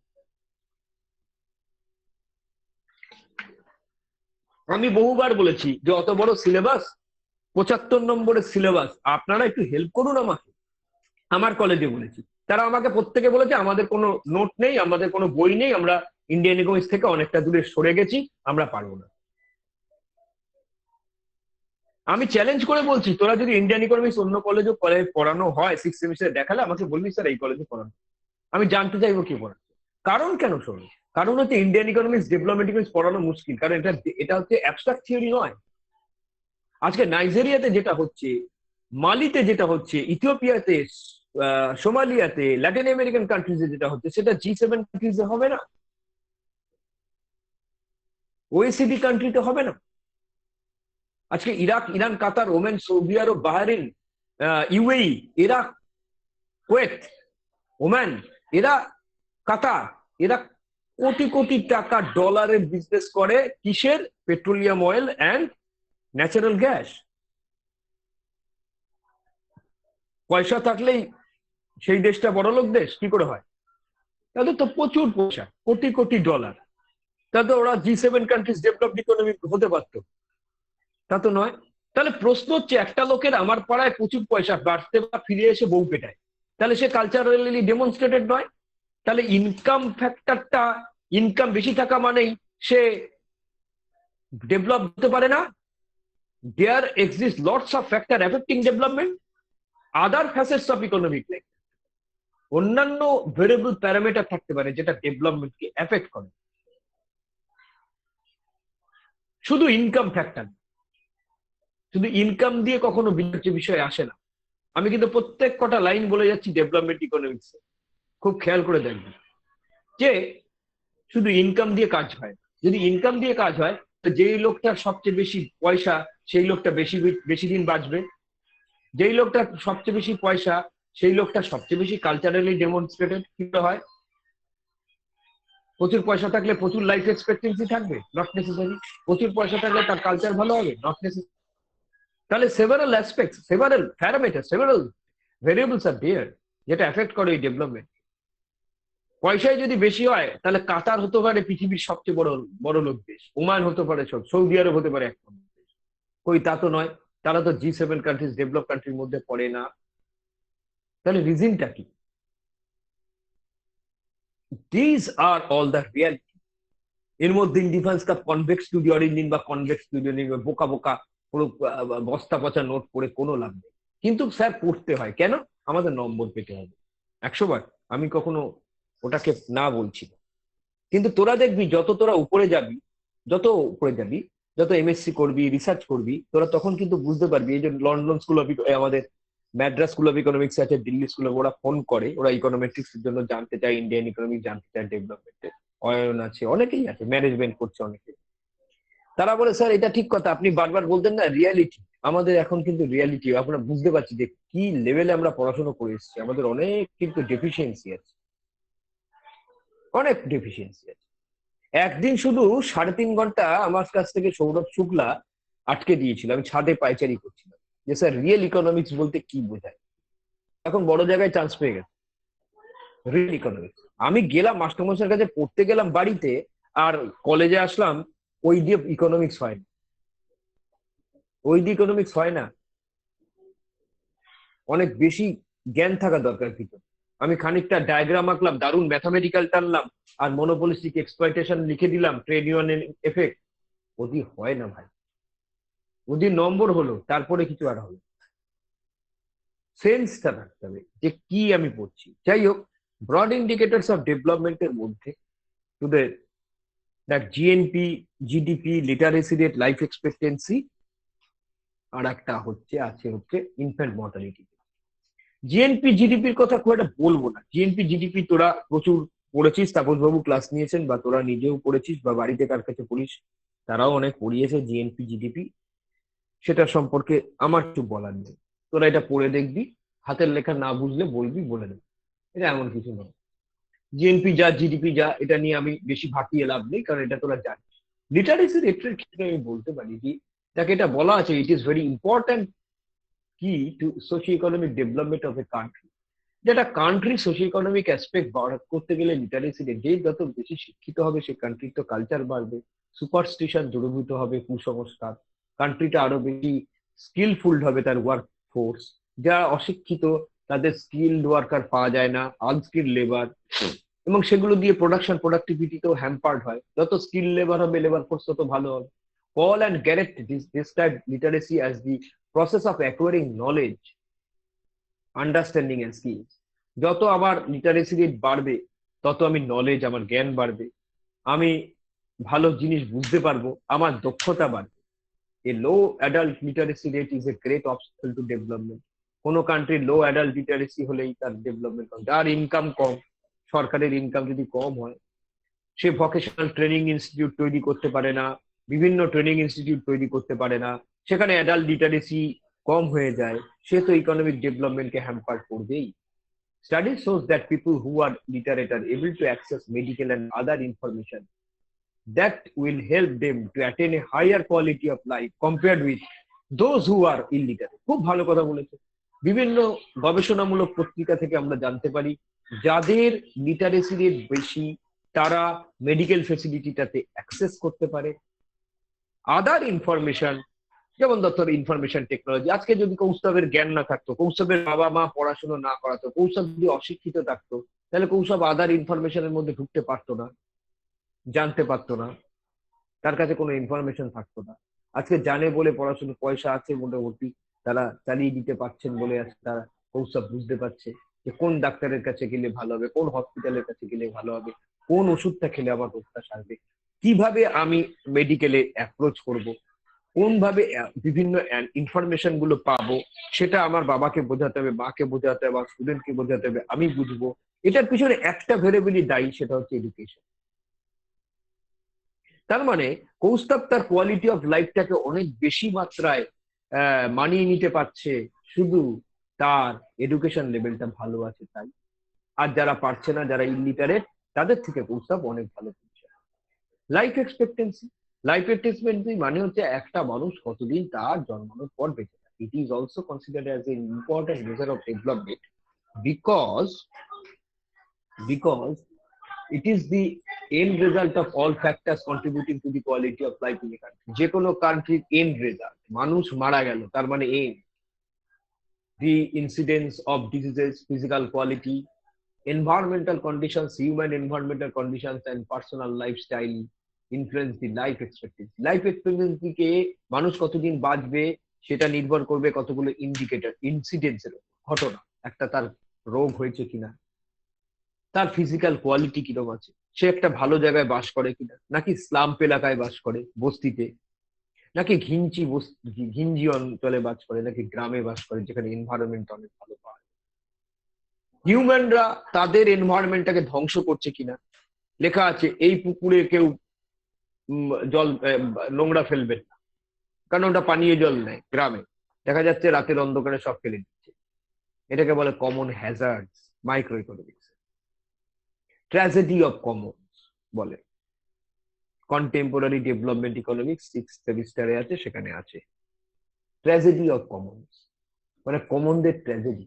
আমি বহুবার বলেছি যে অত বড় সিলেবাস, 75 নম্বরের সিলেবাস, আপনারা একটু হেল্প করুন আমাকে। আমার কলেজে বলেছি, তারা আমাকে প্রত্যেকে বলেছে আমাদের কোনো নোট নেই, আমাদের কোনো বই নেই, আমরা ইন্ডিয়ান ইকোনমিক্স থেকে অনেকটা দূরে সরে গেছি, আমরা পারবো না। আমি চ্যালেঞ্জ করে বলছি, তোরা যদি ইন্ডিয়ান ইকোনমিক্স অন্য কলেজে পড়ানো হয় 6 সেমিস্টারে, দেখালে আমাকে বলবি স্যার এই কলেজে পড়ানো। আমি জানতে চাইবো কি পড়াচ্ছে। কারণ কেন শোনো, কারণ হচ্ছে ইন্ডিয়ান ইকোনমিক্স, ডেভেলপমেন্ট ইকোনমিক্স পড়ানো মুশকিল, কারণ এটা হচ্ছে অ্যাবস্ট্রাক্ট থিওরি নয়। আজকে নাইজেরিয়াতে যেটা হচ্ছে, মালিতে যেটা হচ্ছে, ইথিওপিয়াতে, সোমালিয়াতে, ল্যাটিন আমেরিকান কান্ট্রিজে যেটা হচ্ছে, সেটা G7 কান্ট্রিজে হবে না, OECD কান্ট্রিতে হবে না। আজকে ইরাক, ইরান, কাতার, ওমান, সৌদি আরব, বাহরিন, ইউএই, এরা, কুয়েত, ওমান, এরা, কাতার, এরা কোটি কোটি টাকা ডলারের বিজনেস করে। কিসের? Petroleum oil and natural gas. পয়সা থাকলেই সেই দেশটা বড়লোক দেশ কি করে হয়? তাদের তো প্রচুর পয়সা, কোটি কোটি ডলার। তাহলে ওরা G7 কান্ট্রিজ ডেভেলপড ইকোনমি হতে পারত, তা তো নয়। তাহলে প্রশ্ন হচ্ছে, একটা লোকের আমার পাড়ায় প্রচুর পয়সা, বাড়তে বা ফিরে এসে বউ পেটায়, তাহলে সে কালচারালি ডেমনস্ট্রেটেড নয়? তাহলে ইনকাম ফ্যাক্টরটা, ইনকাম বেশি থাকা মানেই সে ডেভেলপ হতে পারে না? There exist lots of factor affecting development, other facets of economic life. অন্যান্য ভেরিয়েবল প্যারামিটার থাকতে পারে যেটা ডেভেলপমেন্টকে এফেক্ট করে, শুধু ইনকাম ফ্যাক্টর। শুধু ইনকাম দিয়ে কখনো বিবেচ্য বিষয় আসে না। আমি কিন্তু প্রত্যেক কটা লাইন বলে যাচ্ছি ডেভেলপমেন্ট ইকোনমিক্স, খুব খেয়াল করে দেখবেন যে শুধু ইনকাম দিয়ে কাজ হয়। যদি ইনকাম দিয়ে কাজ হয়, তো যেই লোকটার সবচেয়ে বেশি পয়সা সেই লোকটা বেশি বেশি দিন বাঁচবে। যেই লোকটার সবচেয়ে বেশি পয়সা সেই লোকটা সবচেয়ে বেশি কালচারালি ডেমনস্ট্রেটেড। কি হয়? প্রচুর পয়সা থাকলে প্রচুর লাইফ এক্সপেক্টেন্সি থাকবে? Not necessary. প্রচুর পয়সা থাকলে তার কালচার ভালো হবে? Not necessary. তাহলে several aspects, several parameter, several variables are there যেটা এফেক্ট করে এই ডেভেলপমেন্ট। পয়সায় যদি বেশি হয় তাহলে কাতার হতে পারে পৃথিবীর সবচেয়ে বড় লোক দেশ, ওমান হতে পারে, সৌদি আরব হতে পারে এক নম্বর দেশ। কই তা তো নয়, তারা তো G7 কান্ট্রিজ ডেভেলপ কান্ট্রির মধ্যে পড়ে না। তাহলে রিজনটা কি? This are all the reality. এর মধ্যে ইন্ডিফারেন্স কা কনভেক্স টু দি অরিজিন বা কনভেক্স টু দি অরিজিন, বোকা বোকা পুরো বস্তা পচা নোট পড়ে কোনো লাভ নেই। কিন্তু স্যার পড়তে হয় কেন? আমাদের নম্বর পেতে হবে 100 বার। আমি কখনো ওটাকে না বলছি না, কিন্তু তোরা দেখবি যত তোরা উপরে যাবি, যত এমএসসি করবি, রিসার্চ করবি, তোরা তখন কিন্তু বুঝতে পারবি। এই যে লন্ডন স্কুল অফ, আমাদের ম্যাড্রাস স্কুল অফ ইকোনমিক্স আছে, দিল্লি স্কুল অফ, ওরা ফোন করে, ওরা ইকোনমিক্স এর জন্য জানতে চায়, ইন্ডিয়ান ইকোনমিক্স জানতে চায়, ডেভেলপমেন্টে অয়ন আছে, অনেকেই আছে, ম্যানেজমেন্ট করছে অনেকে। তারা বলে স্যার এটা ঠিক কথা, আপনি বারবার বলতেন না রিয়ালিটি, আমাদের এখন কিন্তু রিয়ালিটি আমরা বুঝতে পারছি যে কি লেভেলে আমরা পড়াশোনা করে এসেছি, আমাদের অনেক কিন্তু ডেফিসিয়েন্সি আছে, অনেক ডেফিসিয়েন্সি আছে। একদিন শুধু 3.5 ঘন্টা আমার কাছ থেকে সৌরভ শুক্লা আটকে দিয়েছিল, আমি ছাদে পায়চারি করছিলাম, যে স্যার রিয়েল ইকোনমিক্স বলতে কি বোঝায়। এখন বড় জায়গায় চান্স পেয়ে গেছে রিয়েল ইকোনমিক্স। আমি গেলাম মাস্টারমশাইয়ের কাছে পড়তে গেলাম বাড়িতে, আর কলেজে আসলাম, ওই দিয়ে ইকোনমিক্স হয় না, ওই দিয়ে ইকোনমিক্স হয় না, অনেক বেশি জ্ঞান থাকা দরকার ভিতর। আমি খানিকটা ডায়াগ্রাম আঁকলাম, দারুণ ম্যাথামেটিক্যাল টানলাম, আর মনোপলিস্টিক এক্সপ্লয়টেশন লিখে দিলাম, ট্রেড ইউনিয়ন এফেক্ট, ওদি হয় না ভাই, ওদি নম্বর হলো, তারপরে কিছু আর হবে, সেন্সটা রাখতে হবে যে কি আমি পড়ছি। যাই হোক, ব্রড ইন্ডিকেটরস অফ ডেভেলপমেন্টের মধ্যে তোদের দেখ GNP, GDP, literacy rate, life expectancy, আর একটা হচ্ছে ইনফ্যান্ট মর্টালিটি। জিএনপি জিডিপির কথা খুব একটা বলবো না, জিএনপি জিডিপি তোরা প্রচুর পড়েছিস, তাপস বাবু ক্লাস নিয়েছেন, বা তোরা নিজেও পড়েছিস, বা বাড়িতে কার কাছে পড়িস তারাও অনেক পড়িয়েছে জিএনপি জিডিপি, সেটা সম্পর্কে আমার কিছু বলার নেই। তোরা এটা পড়ে দেখবি, হাতের লেখা না বুঝলে বলবি, বলে দেবে, এটা এমন কিছু নয়। জিএনপি যা জিডিপি যা, এটা নিয়ে আমি বেশি ভাটিয়ে লাভ নেই, কারণ এটা তোরা জানিস। লিটারেসি রেটের ক্ষেত্রে আমি বলতে পারি যে তাকে এটা বলা আছে, it is very important key to socio economic development of a country. যেটা কান্ট্রি সোশিও ইকোনমিক অ্যাসপেক্ট করতে গেলে লিটারেসি রেট, যে যত বেশি শিক্ষিত হবে সে কান্ট্রির তো কালচার বাড়বে, সুপারস্টিশন দূরীভূত হবে, কুসংস্কার, কান্ট্রিটা আরো বেশি স্কিলফুল হবে তার ওয়ার্ক ফোর্স। যারা অশিক্ষিত তাদের স্কিলড ওয়ার্কার পাওয়া যায় না, আনস্কিল লেবার, এবং সেগুলো দিয়ে প্রোডাক্টিভিটিতেও হ্যাম্পার্ড হয়। যত স্কিল লেবার হবে, লেবার ফোর্স তত ভালো হবে। Paul and Garrett described literacy as the process of acquiring knowledge, understanding and skills. যত আমার লিটারেসি রেট বাড়বে তত আমি নলেজ, আমার জ্ঞান বাড়বে, আমি ভালো জিনিস বুঝতে পারবো, আমার দক্ষতা বাড়বে। A low adult literacy rate is a great obstacle to development. কোনো কান্ট্রির লো অ্যাডাল্ট লিটারেসি হলেই তার ডেভেলপমেন্ট কম। যার ইনকাম কম, সরকারের ইনকাম যদি কম হয়, সে ভোকেশনাল ট্রেনিং ইনস্টিটিউট তৈরি করতে পারে না, বিভিন্ন ট্রেনিং ইনস্টিটিউট তৈরি করতে পারে না, সেখানে অ্যাডাল্ট লিটারেসি কম হয়ে যায়, সে তো ইকোনমিক ডেভেলপমেন্টকে হ্যাম্পার করবেই। Study shows that people who are literate are able to access medical and other information that will help them to attain a higher quality of life compared with those who are illiterate. খুব ভালো কথা বলেছে। বিভিন্ন গবেষণামূলক পত্রিকা থেকে আমরা জানতে পারি যাদের লিটারেসি রেট বেশি তারা মেডিকেল ফেসিলিটিটাতে অ্যাক্সেস করতে পারে, আদার ইনফরমেশন, যেমন ধর ইনফরমেশন টেকনোলজি। আজকে যদি কৌস্তবের জ্ঞান না থাকতো, কৌস্তবের বাবা মা পড়াশোনা না করাতো, কৌস্তব যদি অশিক্ষিত থাকতো, তাহলে কৌস্তব আদার ইনফরমেশনের মধ্যে ঢুকতে পারতো না, জানতে পারতো না, তার কাছে কোনো ইনফরমেশন থাকতো না। আজকে জানে বলে, পড়াশোনা পয়সা আছে মোটামুটি, তারা চালিয়ে দিতে পারছেন বলে তারা কৌস্তব বুঝতে পারছে যে কোন ডাক্তারের কাছে গেলে ভালো হবে, কোন হসপিটালের কাছে গেলে ভালো হবে, কোন ওষুধটা খেলে আমার রোগটা সারবে, কিভাবে আমি মেডিকেলে অ্যাপ্রোচ করব, কোন ভাবে বিভিন্ন ইনফরমেশন গুলো পাবো, সেটা আমার বাবাকে বোঝাতে হবে, মাকে বোঝাতে হবে, স্টুডেন্টকে বোঝাতে হবে, আমি বুঝবো। এটার পিছনে একটা ভেরিয়েবলই দায়ী, সেটা হচ্ছে এডুকেশন। তার মানে কৌস্তব তার কোয়ালিটি অফ লাইফটাকে অনেক বেশি মাত্রায় মানিয়ে নিতে পারছে শুধু তার এডুকেশন লেভেলটা ভালো আছে তাই। আর যারা পারছে না, যারা ইলিটারেট, তাদের থেকে কৌস্তব অনেক ভালো করছে। লাইফ এক্সপেক্টেন্সি, লাইফ এক্সপেক্টেন্সি মানে হচ্ছে একটা মানুষ কতদিন তার জন্মানোর পর বেঁচে থাকে। It is also considered as an important measure of development because it is the end result of all factors contributing to the quality of life in a country. যে কোনো কান্ট্রির এন্ড রেজাল্ট, মানুষ মারা গেল তার মানে and, the incidence of diseases, physical quality, environmental conditions, human environmental conditions and personal lifestyle influence the life expectancy. Life expectancy কে মানুষ কতদিন বাঁচবে সেটা নির্ভর করবে কতগুলো ইন্ডিকেটর, ইনসিডেন্সের ঘটনা, একটা তার রোগ হয়েছে কিনা, তার ফিজিক্যাল কোয়ালিটি কিরকম আছে, সে একটা ভালো জায়গায় বাস করে কিনা, নাকি স্লাম্প এলাকায় বাস করে, বস্তিতে, নাকি ঘিঞ্জি অঞ্চলে বাস করে, নাকি গ্রামে বাস করে যেখানে এনভায়রনমেন্ট অনেক ভালো পায়? হিউম্যানরা তাদের এনভায়রনমেন্টটাকে ধ্বংস করছে কিনা? লেখা আছে এই পুকুরে কেউ জল নোংরা ফেলবেন না, কারণ ওটা পানীয় জল নেয়। গ্রামে দেখা যাচ্ছে রাতের অন্ধকারে সব ফেলে দিচ্ছে। এটাকে বলে common hazards, micro economics. Tragedy of Commons বলে, কন্টেম্পোরারি ডেভেলপমেন্ট ইকোনমিক্স 6th সেমিস্টারে আছে, সেখানে আছে ট্র্যাজেডি অফ কমন্স, মানে কমনদের ট্র্যাজেডি।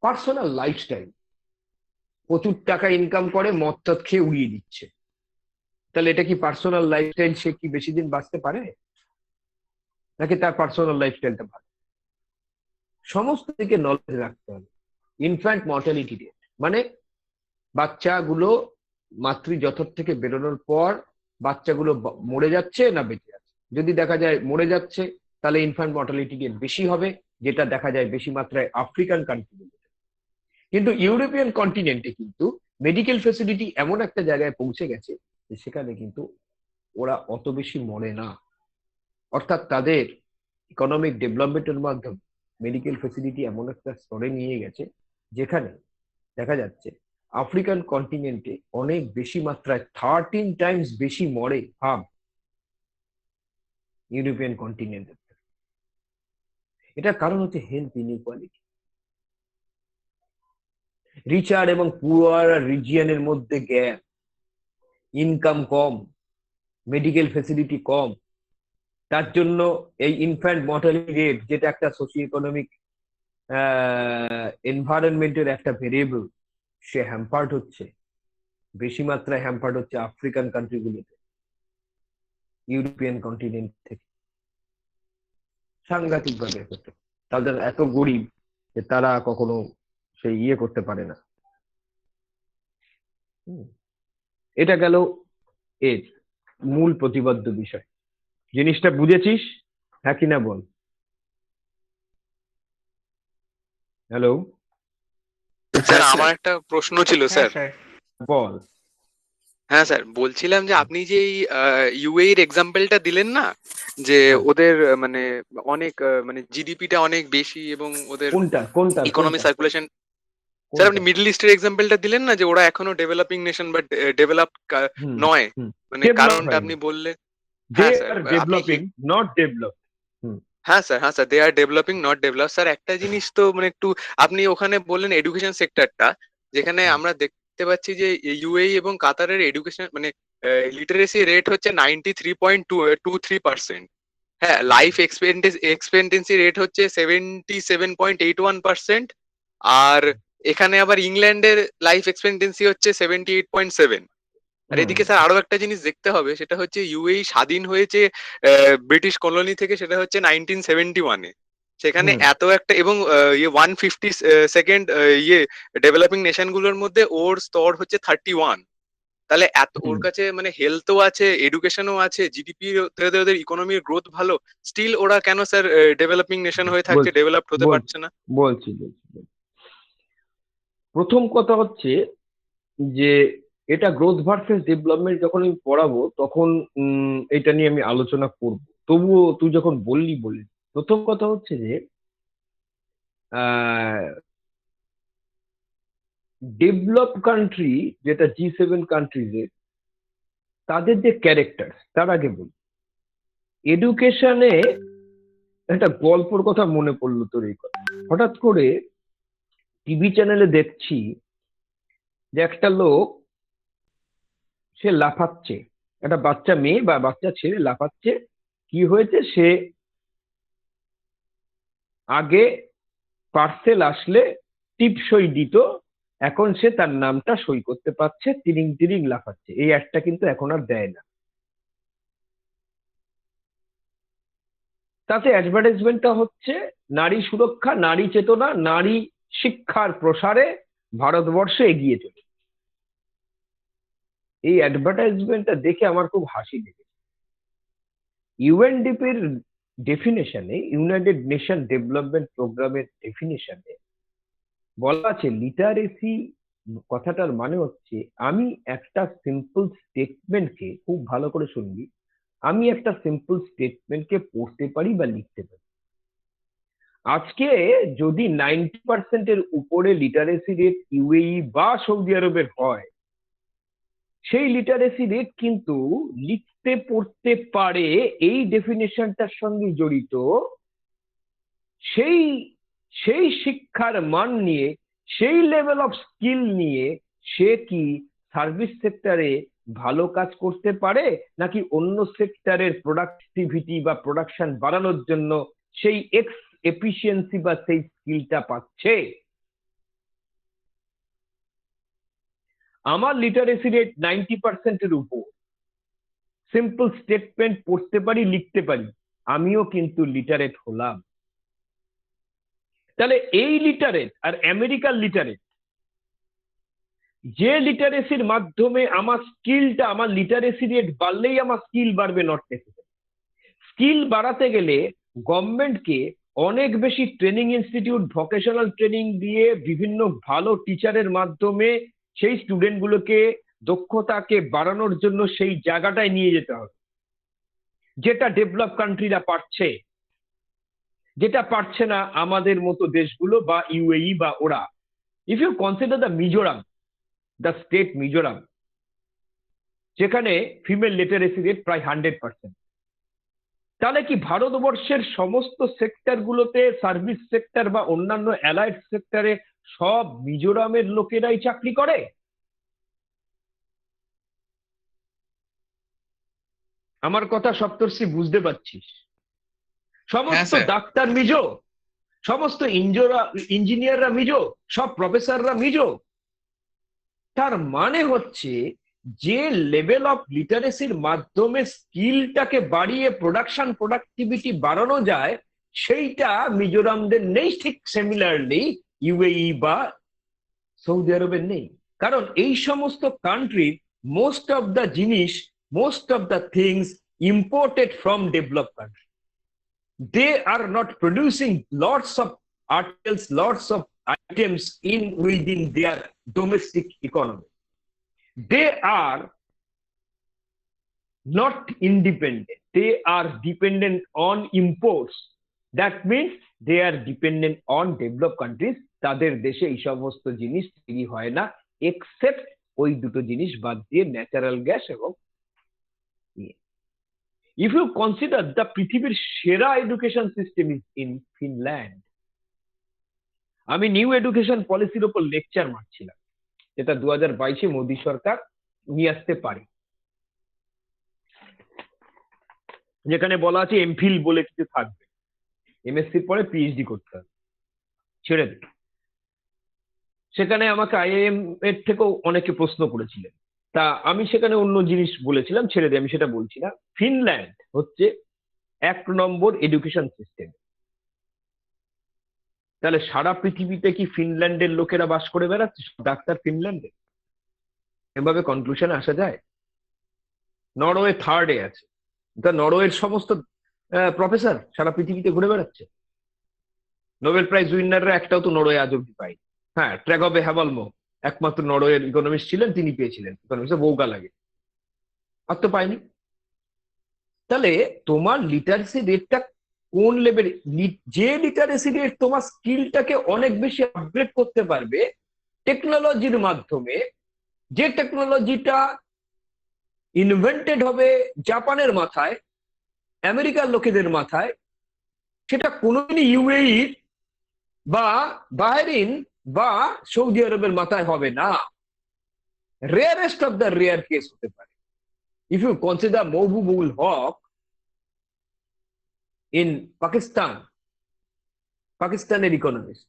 পার্সোনাল লাইফস্টাইল, প্রচুর টাকা ইনকাম করে, মদ টদ খেয়ে উড়িয়ে দিচ্ছে, তাহলে এটা কি পার্সোনাল লাইফস্টাইল? সে কি বেশি দিন বাঁচতে পারে, নাকি তার পার্সোনাল লাইফস্টাইলটা ভালো? সমস্ত দিকে নলেজ রাখতে হবে। ইনফ্যান্ট মর্টালিটি রেট, মানে বাচ্চাগুলো মাতৃজঠর থেকে বেরোনোর পর বাচ্চাগুলো মরে যাচ্ছে না বেঁচে যাচ্ছে। যদি দেখা যায় মরে যাচ্ছে, তাহলে ইনফ্যান্ট মর্টালিটি রেট বেশি হবে, যেটা দেখা যায় বেশি মাত্রায় আফ্রিকান কান্ট্রিগুলোতে। কিন্তু ইউরোপিয়ান কন্টিনেন্টে কিন্তু মেডিকেল ফেসিলিটি এমন একটা জায়গায় পৌঁছে গেছে যে সেখানে কিন্তু ওরা অত বেশি মরে না। অর্থাৎ তাদের ইকোনমিক ডেভেলপমেন্টের মাধ্যমে মেডিকেল ফেসিলিটি এমন একটা স্তরে নিয়ে গেছে যেখানে দেখা যাচ্ছে আফ্রিকান কন্টিনেন্টে অনেক বেশি মাত্রায় 13 টাইমস বেশি মরে ভাব ইউরোপিয়ান কন্টিনেন্টের। এটার কারণ হচ্ছে হেলথ ইনইকুয়ালিটি। রিচার এবং পুয়ার রিজিয়নের মধ্যে গ্যাপ, ইনকাম কম, মেডিকেল ফেসিলিটি কম, তার জন্য এই ইনফ্যান্ট মর্টালিটি রেট, যেটা একটা সোশিও ইকোনমিক এনভায়রনমেন্টের একটা ভেরিয়েবল, সে হ্যাম্পার্ড হচ্ছে, বেশি মাত্রায় হ্যাম্পার্ড হচ্ছে আফ্রিকান কান্ট্রিগুলোতে ইউরোপিয়ান কন্টিনেন্ট থেকে। সাংঘাতিক ভাবে হচ্ছে, তাদের এত গরিব যে তারা কখনো সেই ইয়ে করতে পারে না। এটা গেল এর মূল প্রতিপাদ্য বিষয়। জিনিসটা বুঝেছিস? হ্যাঁ কিনা বল। হ্যালো, স্যার আমার একটা প্রশ্ন ছিল স্যার। বল। হ্যাঁ স্যার, বলছিলাম যে আপনি যে এই ইউএই এর এক্সাম্পলটা দিলেন না, যে হ্যাঁ। ওদের মানে অনেক মানে জিডিপিটা অনেক বেশি এবং ওদের কোনটা কোনটা ইকোনমি কোনটা? সার্কুলেশন। স্যার আপনি মিডল ইস্টের এক্সাম্পলটা দিলেন না, যে ওরা এখনো ডেভেলপিং নেশন বাট ডেভেলপ হুম, নয়, হুম। মানে Develop কারণটা হয়নি। আপনি বললেন। They হ্যাঁ স্যার, are আপনি developing, not developed. হ্যাঁ sir they are developing not develop. Sir একটা জিনিস তো মানে একটু আপনি ওখানে বললেন এডুকেশন সেক্টরটা, যেখানে আমরা দেখতে পাচ্ছি যে ইউএই এবং কাতারের এডুকেশন মানে লিটারেসি রেট হচ্ছে 93.23%। হ্যাঁ, লাইফ এক্সপেক্টেন্সি রেট হচ্ছে 77.81%। আর এখানে আবার ইংল্যান্ডের লাইফ এক্সপেক্টেন্সি হচ্ছে 78.7। আর এদিকে স্যার আরো একটা জিনিস দেখতে হবে, সেটা হচ্ছে ইউএই স্বাধীন হয়েছে ব্রিটিশ কলোনি থেকে, সেটা হচ্ছে 1971-এ। সেখানে এত একটা এবং ইয়ে 152nd ইয়ে ডেভেলপিং নেশন গুলোর মধ্যে ওর স্তর হচ্ছে 31। তাহলে এত ওর কাছে মানে হেলথও আছে, এডুকেশনও আছে, জিডিপি ওদের ইকোনমির গ্রোথ ভালো, স্টিল ওরা কেন স্যার ডেভেলপিং নেশন হয়ে থাকছে, ডেভেলপড হতে পারছে না? বলছি। প্রথম কথা হচ্ছে যে এটা গ্রোথ ভার্সেস ডেভেলপমেন্ট যখন আমি পড়াবো তখন এটা নিয়ে আমি আলোচনা করব। তবুও তুই যখন বললি প্রথম কথা হচ্ছে যে ডেভেলপ কান্ট্রি, যেটা G7 কান্ট্রিজের, তাদের যে ক্যারেক্টার, তার আগে বলি এডুকেশনে একটা গল্পর কথা মনে পড়লো তোর এই কথা। হঠাৎ করে টিভি চ্যানেলে দেখছি যে একটা লোক, সে লাফাচ্ছে, একটা বাচ্চা মেয়ে বা বাচ্চা ছেলে লাফাচ্ছে। কি হয়েছে? সে আগে পার্সেল আসলে টিপ সই দিত, এখন সে তার নামটা সই করতে পারছে, তিরিং তিরিং লাফাচ্ছে। এই একটা কিন্তু এখন আর দেয় না। তাতে অ্যাডভার্টাইজমেন্টটা হচ্ছে নারী সুরক্ষা, নারী চেতনা, নারী শিক্ষার প্রসারে ভারতবর্ষ এগিয়ে চলে। এই অ্যাডভার্টাইজমেন্টটা দেখে আমার খুব হাসি লেগেছে। ইউএনডিপির ডেফিনেশনে, ইউনাইটেড নেশন ডেভেলপমেন্ট প্রোগ্রামের ডেফিনেশনে বলা আছে লিটারেসি কথাটার মানে হচ্ছে, আমি একটা সিম্পল স্টেটমেন্টকে, খুব ভালো করে শুনবি, আমি একটা সিম্পল স্টেটমেন্টকে পড়তে পারি বা লিখতে পারি। আজকে যদি 90% উপরে লিটারেসি রেট ইউএই বা সৌদি আরবের হয়, সেই লিটারেসি রেট কিন্তু লিখতে পড়তে পারে এই ডেফিনেশনটার সঙ্গে জড়িত। সেই সেই শিক্ষার মান নিয়ে, সেই লেভেল অফ স্কিল নিয়ে সে কি সার্ভিস সেক্টরে ভালো কাজ করতে পারে, নাকি অন্য সেক্টরের প্রোডাক্টিভিটি বা প্রোডাকশন বাড়ানোর জন্য সেই এফিসিয়েন্সি বা সেই স্কিলটা পাচ্ছে। আমার লিটারেসি রেট 90%-এর উপর, সিম্পল স্টেটমেন্ট পড়তে পারি, লিখতে পারি, আমিও কিন্তু লিটারেট হলাম। তাহলে এই লিটারেট আর আমেরিকার লিটারেট, যে লিটারেসির মাধ্যমে আমার স্কিলটা, আমার লিটারেসি রেট বাড়লেই আমার স্কিল বাড়বে, নট নেসেসারি। স্কিল বাড়াতে গেলে গভর্নমেন্টকে অনেক বেশি ট্রেনিং ইনস্টিটিউট, ভোকেশনাল ট্রেনিং দিয়ে বিভিন্ন ভালো টিচারের মাধ্যমে সেই স্টুডেন্টগুলোকে দক্ষতাকে বাড়ানোর জন্য সেই জায়গাটায় নিয়ে যেতে হবে, যেটা ডেভেলপ কান্ট্রিরা পারছে, যেটা পারছে না আমাদের মতো দেশগুলো বা ইউএই বা ওরা। If you consider the Mizoram, the state Mizoram, যেখানে ফিমেল লিটারেসি রেট প্রায় 100%, তাহলে কি ভারতবর্ষের সমস্ত সেক্টরগুলোতে, সার্ভিস সেক্টর বা অন্যান্য অ্যালাইড সেক্টরে সব মিজোরামের লোকেরাই চাকরি করে? আমার কথা সপ্তর্ষি বুঝতে পারছিস? সমস্ত স্যার। ডাক্তার মিজো, সমস্ত ইঞ্জিনিয়াররা মিজো, সব প্রফেসররা মিজো। তার মানে হচ্ছে যে লেভেল অফ লিটারেসির মাধ্যমে স্কিলটাকে বাড়িয়ে প্রোডাক্টিভিটি বাড়ানো যায়, সেইটা মিজোরামদের নেই। ঠিক সিমিলারলি ইউএই বা সৌদি আরবের নেই। কারণ এই সমস্ত কান্ট্রি মোস্ট অফ দ্য জিনিস, most of the things imported from develop country. They are not producing lots of articles, lots of items within their domestic economy. They are not independent. They are dependent on imports. That means they are dependent on developed countries. তাদের দেশে এই সমস্ত জিনিস তৈরি হয় না, except ওই দুটো জিনিস বাদ দিয়ে, ন্যাচারাল গ্যাস এবং If you consider the পৃথিবীর সেরা education system is in Finland. আমি নিউ এডুকেশন পলিসির উপর লেকচার মারছিলাম, যেটা 2022-এ মোদী সরকার নিয়ে আসতে পারে, যেখানে বলা আছে এমফিল বলে কিছু থাকবে, এমএসসির পরে পিএইচডি করতে হবে, ছেড়ে দিই। সেখানে আমাকে আইআইএম এর থেকেও অনেকে প্রশ্ন করেছিলেন, তা আমি সেখানে অন্য জিনিস বলেছিলাম, ছেড়ে দিই, আমি সেটা বলছি না। ফিনল্যান্ড হচ্ছে 1 নম্বর এডুকেশন সিস্টেম। তাহলে সারা পৃথিবীতে কি ফিনল্যান্ডের লোকেরা বাস করে বেড়াচ্ছে, ডাক্তার ফিনল্যান্ডে? এভাবে কনক্লুশনে আসা যায়? নরওয়ে 3rd-এ আছে, তা নরওয়ের সমস্ত প্রফেসর সারা পৃথিবীতে ঘুরে বেড়াচ্ছে। নোবেল প্রাইজ উইনাররা একটাও তো নরওয়ে আজ অব্দি পাই। হ্যাঁ, ট্র্যাগবে হ্যাভালমো একমাত্র নরওয়ের ইকোনমিস্ট ছিলেন, তিনি পেয়েছিলেন, ইকোনমিস্ট বউকা লাগে, আর তো পাইনি। তাহলে তোমার লিটারেসি রেটটা কোন লেভেল? যে লিটারেসি রেট তোমার স্কিলটাকে অনেক বেশি আপগ্রেড করতে পারবে টেকনোলজির মাধ্যমে, যে টেকনোলজিটা ইনভেন্টেড হবে জাপানের মাথায়, আমেরিকার লোকেদের মাথায়, সেটা কোনোদিনই ইউএই বা বাহরিন বা সৌদি আরবের মাথায় হবে না। Rarest of the rare case হতে পারে। If you consider Mahbubul Haq in পাকিস্তানের economist,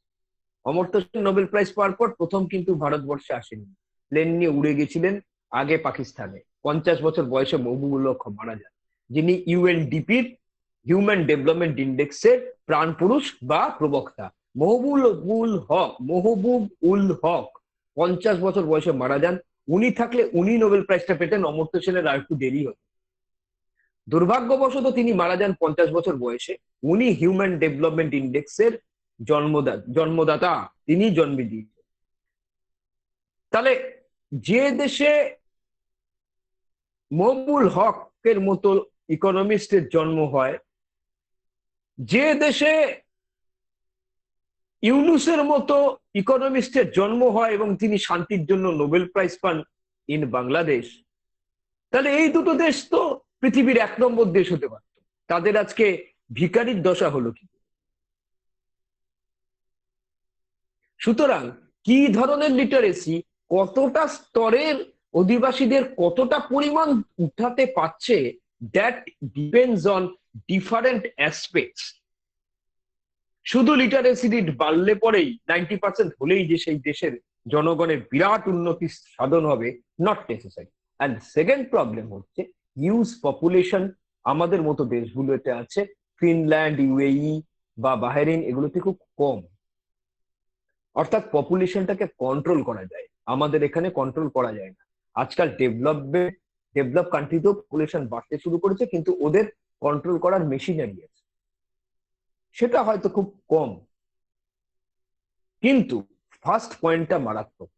Amartya Sen Nobel prize পাওয়ার পর প্রথম কিন্তু ভারতবর্ষে আসেনি, প্লেন নিয়ে উড়ে গেছিলেন আগে পাকিস্তানে। 50 বছর বয়সে মহবুবুল হক মারা যান, যিনি ইউএনডিপির হিউম্যান ডেভেলপমেন্ট ইন্ডেক্সের প্রাণ পুরুষ বা প্রবক্তা। মহবুব উল হক 50 বছর বয়সে মারা যান। উনি থাকলে উনি নোবেল প্রাইজটা পেতেন, অমর্ত্য সেনের আর একটু দেরি হতো। দুর্ভাগ্যবশত তিনি মারা যান 50 বছর বয়সে। উনি হিউম্যান ডেভেলপমেন্ট ইন্ডেক্সের জন্মদাতা, তিনি জন্মে দিয়েছেন। তাহলে যে দেশে মহবুবুল হকের মতো ইকোনমিস্টের জন্ম হয়, যে দেশে ইউনুসের মতো ইকোনমিস্টের জন্ম হয় এবং তিনি শান্তির জন্য নোবেল প্রাইজ পান ইন বাংলাদেশ, তাহলে এই দুটো দেশ তো পৃথিবীর 1 নম্বর দেশ হতে পারত। তাদের আজকে ভিখারির দশা হলো কি? সুতরাং কি ধরনের লিটারেসি, কতটা স্তরের অধিবাসীদের কতটা পরিমাণ উঠাতে পারছে, that depends on different aspects. শুধু লিটারেসি রেট বাড়লে পরেই 90% হলেই যে সেই দেশের জনগণের বিরাট উন্নতি সাধন হবে, not necessary. And second problem হচ্ছে হিউজ পপুলেশন আমাদের মতো দেশগুলোতে আছে, ফিনল্যান্ড, ইউএই বা বাহরাইন, এগুলোতে খুব কম। অর্থাৎ পপুলেশনটাকে কন্ট্রোল করা যায়, আমাদের এখানে কন্ট্রোল করা যায় না। আজকাল ডেভেলপ কান্ট্রিতেও পপুলেশন বাড়তে শুরু করেছে, কিন্তু ওদের কন্ট্রোল করার মেশিনারি আছে, সেটা হয়তো খুব কম। কিন্তু ফার্স্ট পয়েন্টটা মারাত্মক।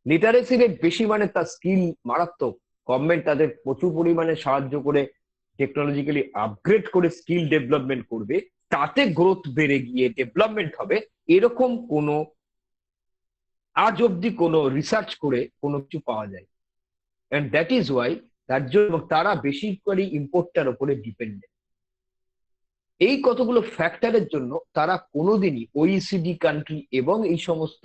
লিটারেসি রেট বেশি মানে তার স্কিল মারাত্মক। গভর্নমেন্ট তাদের প্রচুর পরিমাণে সাহায্য করে টেকনোলজিক্যালি আপগ্রেড করে স্কিল ডেভেলপমেন্ট করবে, তাতে গ্রোথ বেড়ে গিয়ে ডেভেলপমেন্ট হবে, এরকম কোনো আজ অব্দি কোনো রিসার্চ করে কোনো কিছু পাওয়া যায়। এন্ড দ্যাট ইজ ওয়াই, তার জন্য তারা বেশি করে ইম্পোর্টটার উপরে ডিপেন্ডেন্ট। এই কতগুলো ফ্যাক্টরের জন্য তারা কোনোদিনই ওইসিডি কান্ট্রি এবং এই সমস্ত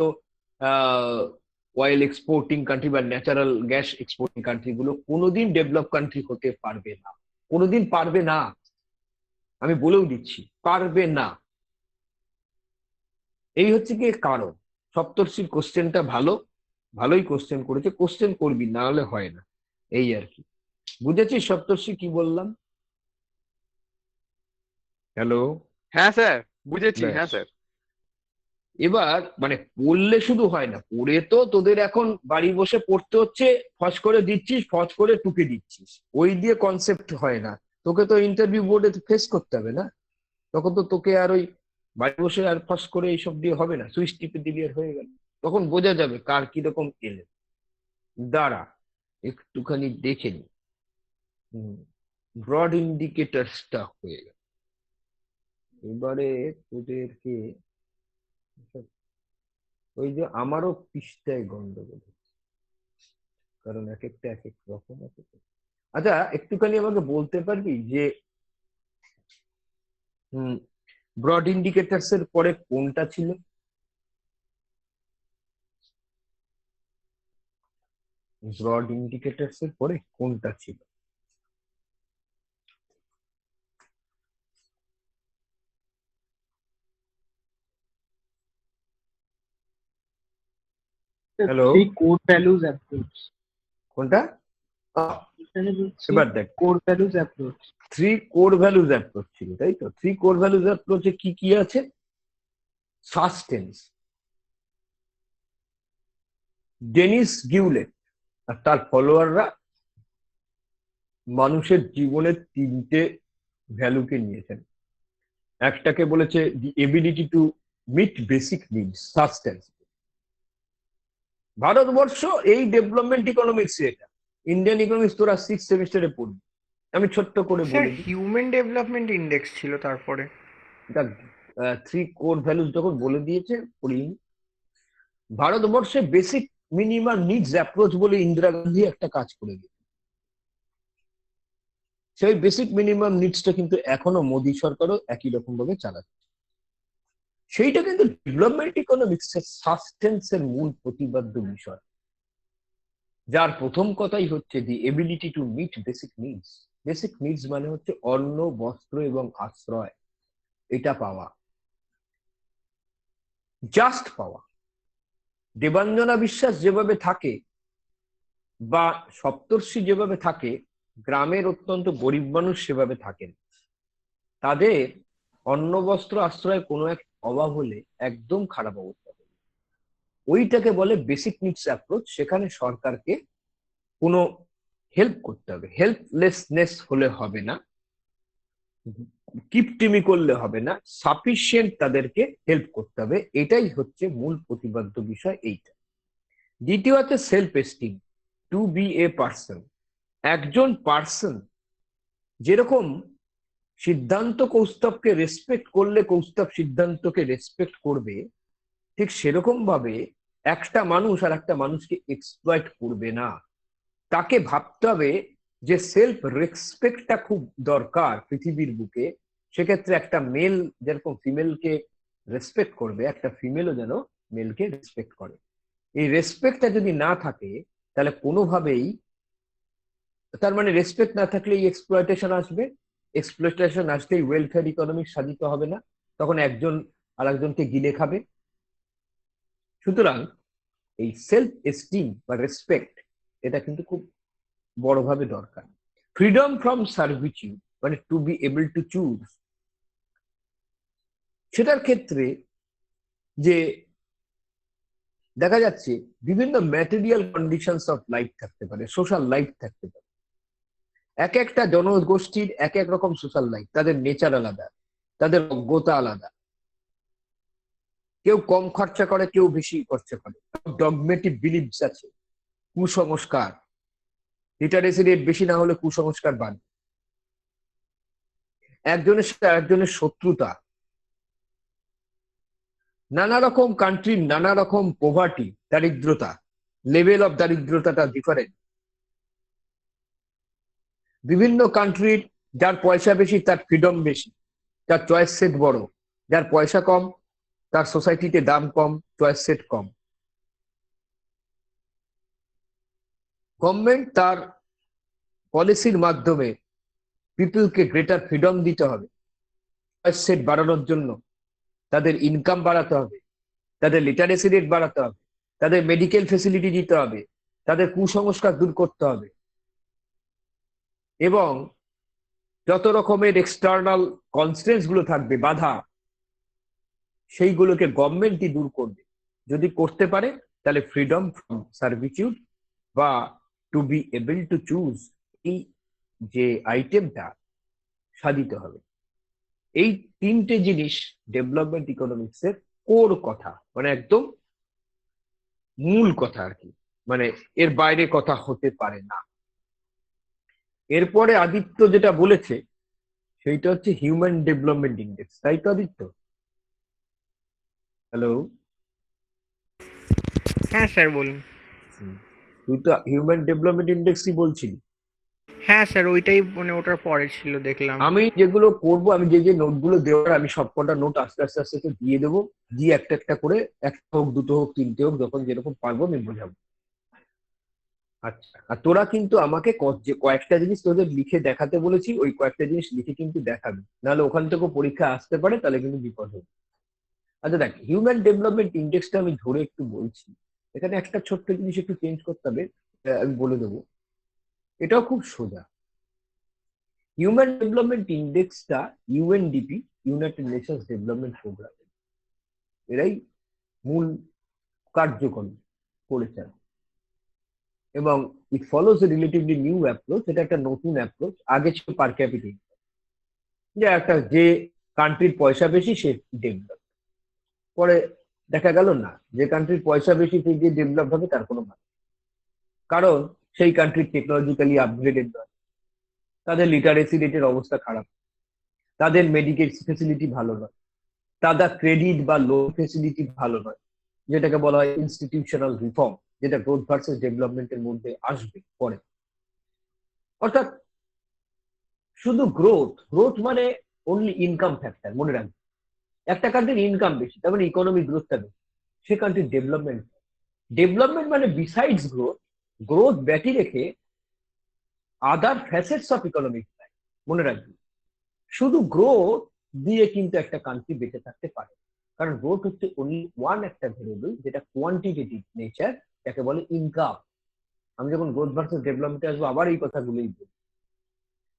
অয়েল এক্সপোর্টিং কান্ট্রি বা ন্যাচারাল গ্যাস এক্সপোর্টিং কান্ট্রি গুলো কোনোদিন ডেভেলপ কান্ট্রি হতে পারবে না, কোনোদিন পারবে না। আমি বলেও দিচ্ছি, পারবে না। এই হচ্ছে কি কারণ। সপ্তর্ষির কোশ্চেনটা ভালোই কোশ্চেন করেছে, কোশ্চেন করবি, না হলে হয় না, এই আর কি। বুঝেছিস সপ্তর্ষি কি বললাম? হ্যালো? হ্যাঁ স্যার, বুঝেছি। হ্যাঁ স্যার। এবার মানে পড়লে শুধু হয় না, পড়ে তো তোদের এখন বাড়ি বসে পড়তে হচ্ছে, ফস করে দিচ্ছিস, ফস করে টুকে দিচ্ছিস, ওই দিয়ে কনসেপ্ট হয় না। তোকে তো ইন্টারভিউ বোর্ডে ফেস করতে হবে না, তখন তো তোকে আর ওই বাড়ি বসে আর ফস করে এইসব দিয়ে হবে না, সুইচ টিপে দিবি আর হয়ে গেল। তখন বোঝা যাবে কার কিরকম এলে। দাঁড়া একটুখানি দেখে নি। ব্রড ইন্ডিকেটার্সটা হয়ে গেল। এবারে তোদেরকে ওই যে আমারও পৃষ্ঠায় গন্ডগোল হচ্ছে, কারণ এক একটা এক এক রকম আছে। আচ্ছা একটুখানি আমাকে বলতে পারবি যে ব্রড ইন্ডিকেটার্স এর পরে কোনটা ছিল? ব্রড ইন্ডিকেটার্স এর পরে কোনটা ছিল? Hello? Three core values approach. কোনটা? এখানে বলছি এবার দেখ, core values approach. 3 core values approach ছিল, তাই তো? 3 কোর ভ্যালুজ অ্যাপ্রোচে কি কি আছে? সাস্টেন্স, ডেনিস গিউলেট আর তার ফলোয়াররা মানুষের জীবনের 3টে ভ্যালুকে নিয়েছেন। একটাকে বলেছে the ability to meet basic needs, sustenance. Bharatvarsha এই ডেভেলপমেন্ট ইকোনমিক্স, এটা ইন্ডিয়ান ইকোনমিক্স তোরা 6th সেমিস্টারে পড়বি। আমি ছোট্ট করে স্যার বলে দিই, হিউম্যান ডেভেলপমেন্ট ইন্ডেক্স ছিল তারপরে। দেখ 3 কোর ভ্যালুজ যখন বলে দিয়েছে পড়িনি। ভারতবর্ষে বেসিক মিনিমাম নিডস অ্যাপ্রোচ বলে ইন্দিরা গান্ধী একটা কাজ করে দিয়েছে। সেই বেসিক মিনিমাম নিডসটা কিন্তু এখনো মোদী সরকারও একই রকম ভাবে চালাচ্ছে। সেইটা কিন্তু ডেভেলপমেন্ট ইকোনমিক্স এর সাস্টেন্সের মূল প্রতিপাদ্য বিষয়, যার প্রথম কথাই হচ্ছে the ability to meet basic needs. Basic needs মানে হচ্ছে অন্ন, বস্ত্র এবং আশ্রয়, এটা পাওয়া, জাস্ট পাওয়া। দেবাঞ্জনা বিশ্বাস যেভাবে থাকে বা সপ্তর্ষি যেভাবে থাকে, গ্রামের অত্যন্ত গরিব মানুষ সেভাবে থাকেন। তাদের অন্ন, বস্ত্র, আশ্রয় কোনো এক অভাব হলে একদম খারাপ অবস্থা হবে, ওইটাকে বলে বেসিক নিডস অ্যাপ্রোচ। সেখানে সরকারকে কোনো হেল্প করতে হবে, হেল্পলেসনেস হলে হবে না, কিপটিমি করলে হবে না, সাফিসিয়েন্ট তাদেরকে হেল্প করতে হবে। এটাই হচ্ছে মূল প্রতিপাদ্য বিষয় এইটা। দ্বিতীয় হচ্ছে self esteem, to be a person. একজন পার্সন যেরকম সিদ্ধান্ত কৌস্তবকে রেসপেক্ট করলে কৌস্তব সিদ্ধান্তকে রেসপেক্ট করবে, ঠিক সেরকম ভাবে একটা মানুষ আর একটা মানুষকে এক্সপ্লয়েট করবে না। তাকে ভাবতে হবে যে সেলফ রেসপেক্টটা খুব দরকার পৃথিবীর বুকে। সেক্ষেত্রে একটা মেল যেরকম ফিমেলকে রেসপেক্ট করবে, একটা ফিমেলও যেন মেলকে রেসপেক্ট করে। এই রেসপেক্টটা যদি না থাকে তাহলে কোনোভাবেই, তার মানে রেসপেক্ট না থাকলে এই এক্সপ্লয়টেশন আসবে, এক্সপ্লয়টেশন আসলেই ওয়েলফেয়ার ইকোনমি সাধিত হবে না, তখন একজন আরেকজনকে গিলে খাবে। সুতরাং এই সেলফ এস্টিম বা রেসপেক্ট এটা কিন্তু খুব বড়ভাবে দরকার। ফ্রিডম ফ্রম সার্ভিটিউড মানে to be able to choose, সেটার ক্ষেত্রে যে দেখা যাচ্ছে বিভিন্ন ম্যাটেরিয়াল কন্ডিশনস অফ লাইফ থাকতে পারে, সোশ্যাল লাইফ থাকতে পারে। এক একটা জনগোষ্ঠীর এক এক রকম সোশ্যাল লাইফ, তাদের নেচার আলাদা, তাদের অজ্ঞতা আলাদা। কেউ কম খরচা করে, কেউ বেশি খরচা করে। ডগমেটিক বিলিভস আছে, কুসংস্কার, লিটারেসি রেট বেশি না হলে কুসংস্কার বাড়ে। একজনের সাথে একজনের শত্রুতা, নানা রকম কান্ট্রির নানা রকম পোভার্টি, দারিদ্রতা, লেভেল অফ দারিদ্রতাটা ডিফারেন্ট। বিভিন্ন কান্ট্রির যার পয়সা বেশি তার ফ্রিডম বেশি, যার চয়েস সেট বড়, যার পয়সা কম তার সোসাইটিতে দাম কম, চয়েস সেট কম। গভর্নমেন্ট তার পলিসির মাধ্যমে পিপলকে গ্রেটার ফ্রিডম দিতে হবে, চয়েস সেট বাড়ানোর জন্য। তাদের ইনকাম বাড়াতে হবে, তাদের লিটারেসি রেট বাড়াতে হবে, তাদের মেডিকেল ফেসিলিটি দিতে হবে, তাদের কুসংস্কার দূর করতে হবে, এবং যত রকমের এক্সটার্নাল কনস্ট্রেন্টস গুলো থাকবে, বাধা, সেইগুলোকে গভর্নমেন্টই দূর করবে। যদি করতে পারে তাহলে ফ্রিডম ফ্রম সার্ভিটিউড বা to be able to choose, এই যে আইটেমটা সাধিত হবে। এই তিনটে জিনিস ডেভেলপমেন্ট ইকোনমিক্স এর কোর কথা, মানে একদম মূল কথা আর কি, মানে এর বাইরে কথা হতে পারে না। এরপরে আদিত্য যেটা বলেছে সেইটা হচ্ছে হিউম্যান ডেভেলপমেন্ট ইন্ডেক্স, তাই তো আদিত্য? হ্যালো, হ্যাঁ স্যার বলুন। তুই তো হিউম্যান ডেভেলপমেন্ট ইন্ডেক্সই বলছিলি। হ্যাঁ স্যার ওইটাই মানে ওটার পরে ছিল দেখলাম। আমি যেগুলো করবো, আমি যে যে নোটগুলো দেওয়ার, আমি সবকটা নোট আস্তে আস্তে আস্তে আস্তে দিয়ে দেবো, দিয়ে একটা একটা করে, একটা হোক দুটো হোক তিনটে হোক, যখন যেরকম পারবো আমি বোঝাবো। আচ্ছা, আর তোরা কিন্তু আমাকে যে কয়েকটা জিনিস তোদের লিখে দেখাতে বলেছি, ওই কয়েকটা জিনিস লিখে কিন্তু দেখাবি, নাহলে ওখান থেকে পরীক্ষা আসতে পারে, তাহলে কিন্তু বিপদ হবে। আচ্ছা দেখ, হিউম্যান ডেভেলপমেন্ট ইন্ডেক্সটা আমি ধরে একটু বলছি, এখানে একটা ছোট্ট জিনিস একটু চেঞ্জ করতে হবে, আমি বলে দেবো। এটাও খুব সোজা। হিউম্যান ডেভেলপমেন্ট ইন্ডেক্সটা UNDP, United Nations Development Programme, এরাই মূল কার্যক্রম করেছে। এবং it follows a relatively new approach, এটা একটা নতুন অ্যাপ্রোচ। আগে ছিল পার ক্যাপিটা, যে একটা যে কান্ট্রির পয়সা বেশি সে ডেভেলপ, পরে দেখা গেল না, যে কান্ট্রির পয়সা বেশি সেই যে ডেভেলপ হবে তার কোনো মানে, কারণ সেই কান্ট্রি টেকনোলজিক্যালি আপগ্রেডেড নয়, তাদের লিটারেসি রেটের অবস্থা খারাপ, তাদের মেডিকেল ফেসিলিটি ভালো নয়, তাদের ক্রেডিট বা লোন ফেসিলিটি ভালো নয়, যেটাকে বলা হয় ইনস্টিটিউশনাল রিফর্ম, যেটা গ্রোথ ভার্সেস ডেভেলপমেন্টের মধ্যে আসবে পরে। অর্থাৎ শুধু গ্রোথ, গ্রোথ মানে অনলি ইনকাম ফ্যাক্টর, মনে রাখবে। একটা কান্ট্রির ইনকাম বেশি তার মানে ইকোনমিক গ্রোথটা বেশি, সে কান্ট্রির ডেভেলপমেন্ট। ডেভেলপমেন্ট মানে বিসাইডস গ্রোথ, গ্রোথ ব্যতি রেখে আদার ফ্যাসেটস অফ ইকোনমিক লাইফ, মনে রাখবে। শুধু গ্রোথ দিয়ে কিন্তু একটা কান্ট্রি বেঁচে থাকতে পারে, কারণ গ্রোথ হচ্ছে অনলি ওয়ান একটা ভেরিয়েবল, যেটা কোয়ান্টিটেটিভ নেচার, যাকে বলে ইনকাম। আমি যখন গ্রোথ ভার্সেস ডেভেলপমেন্টে আসবো আবার এই কথাগুলোই বলবো।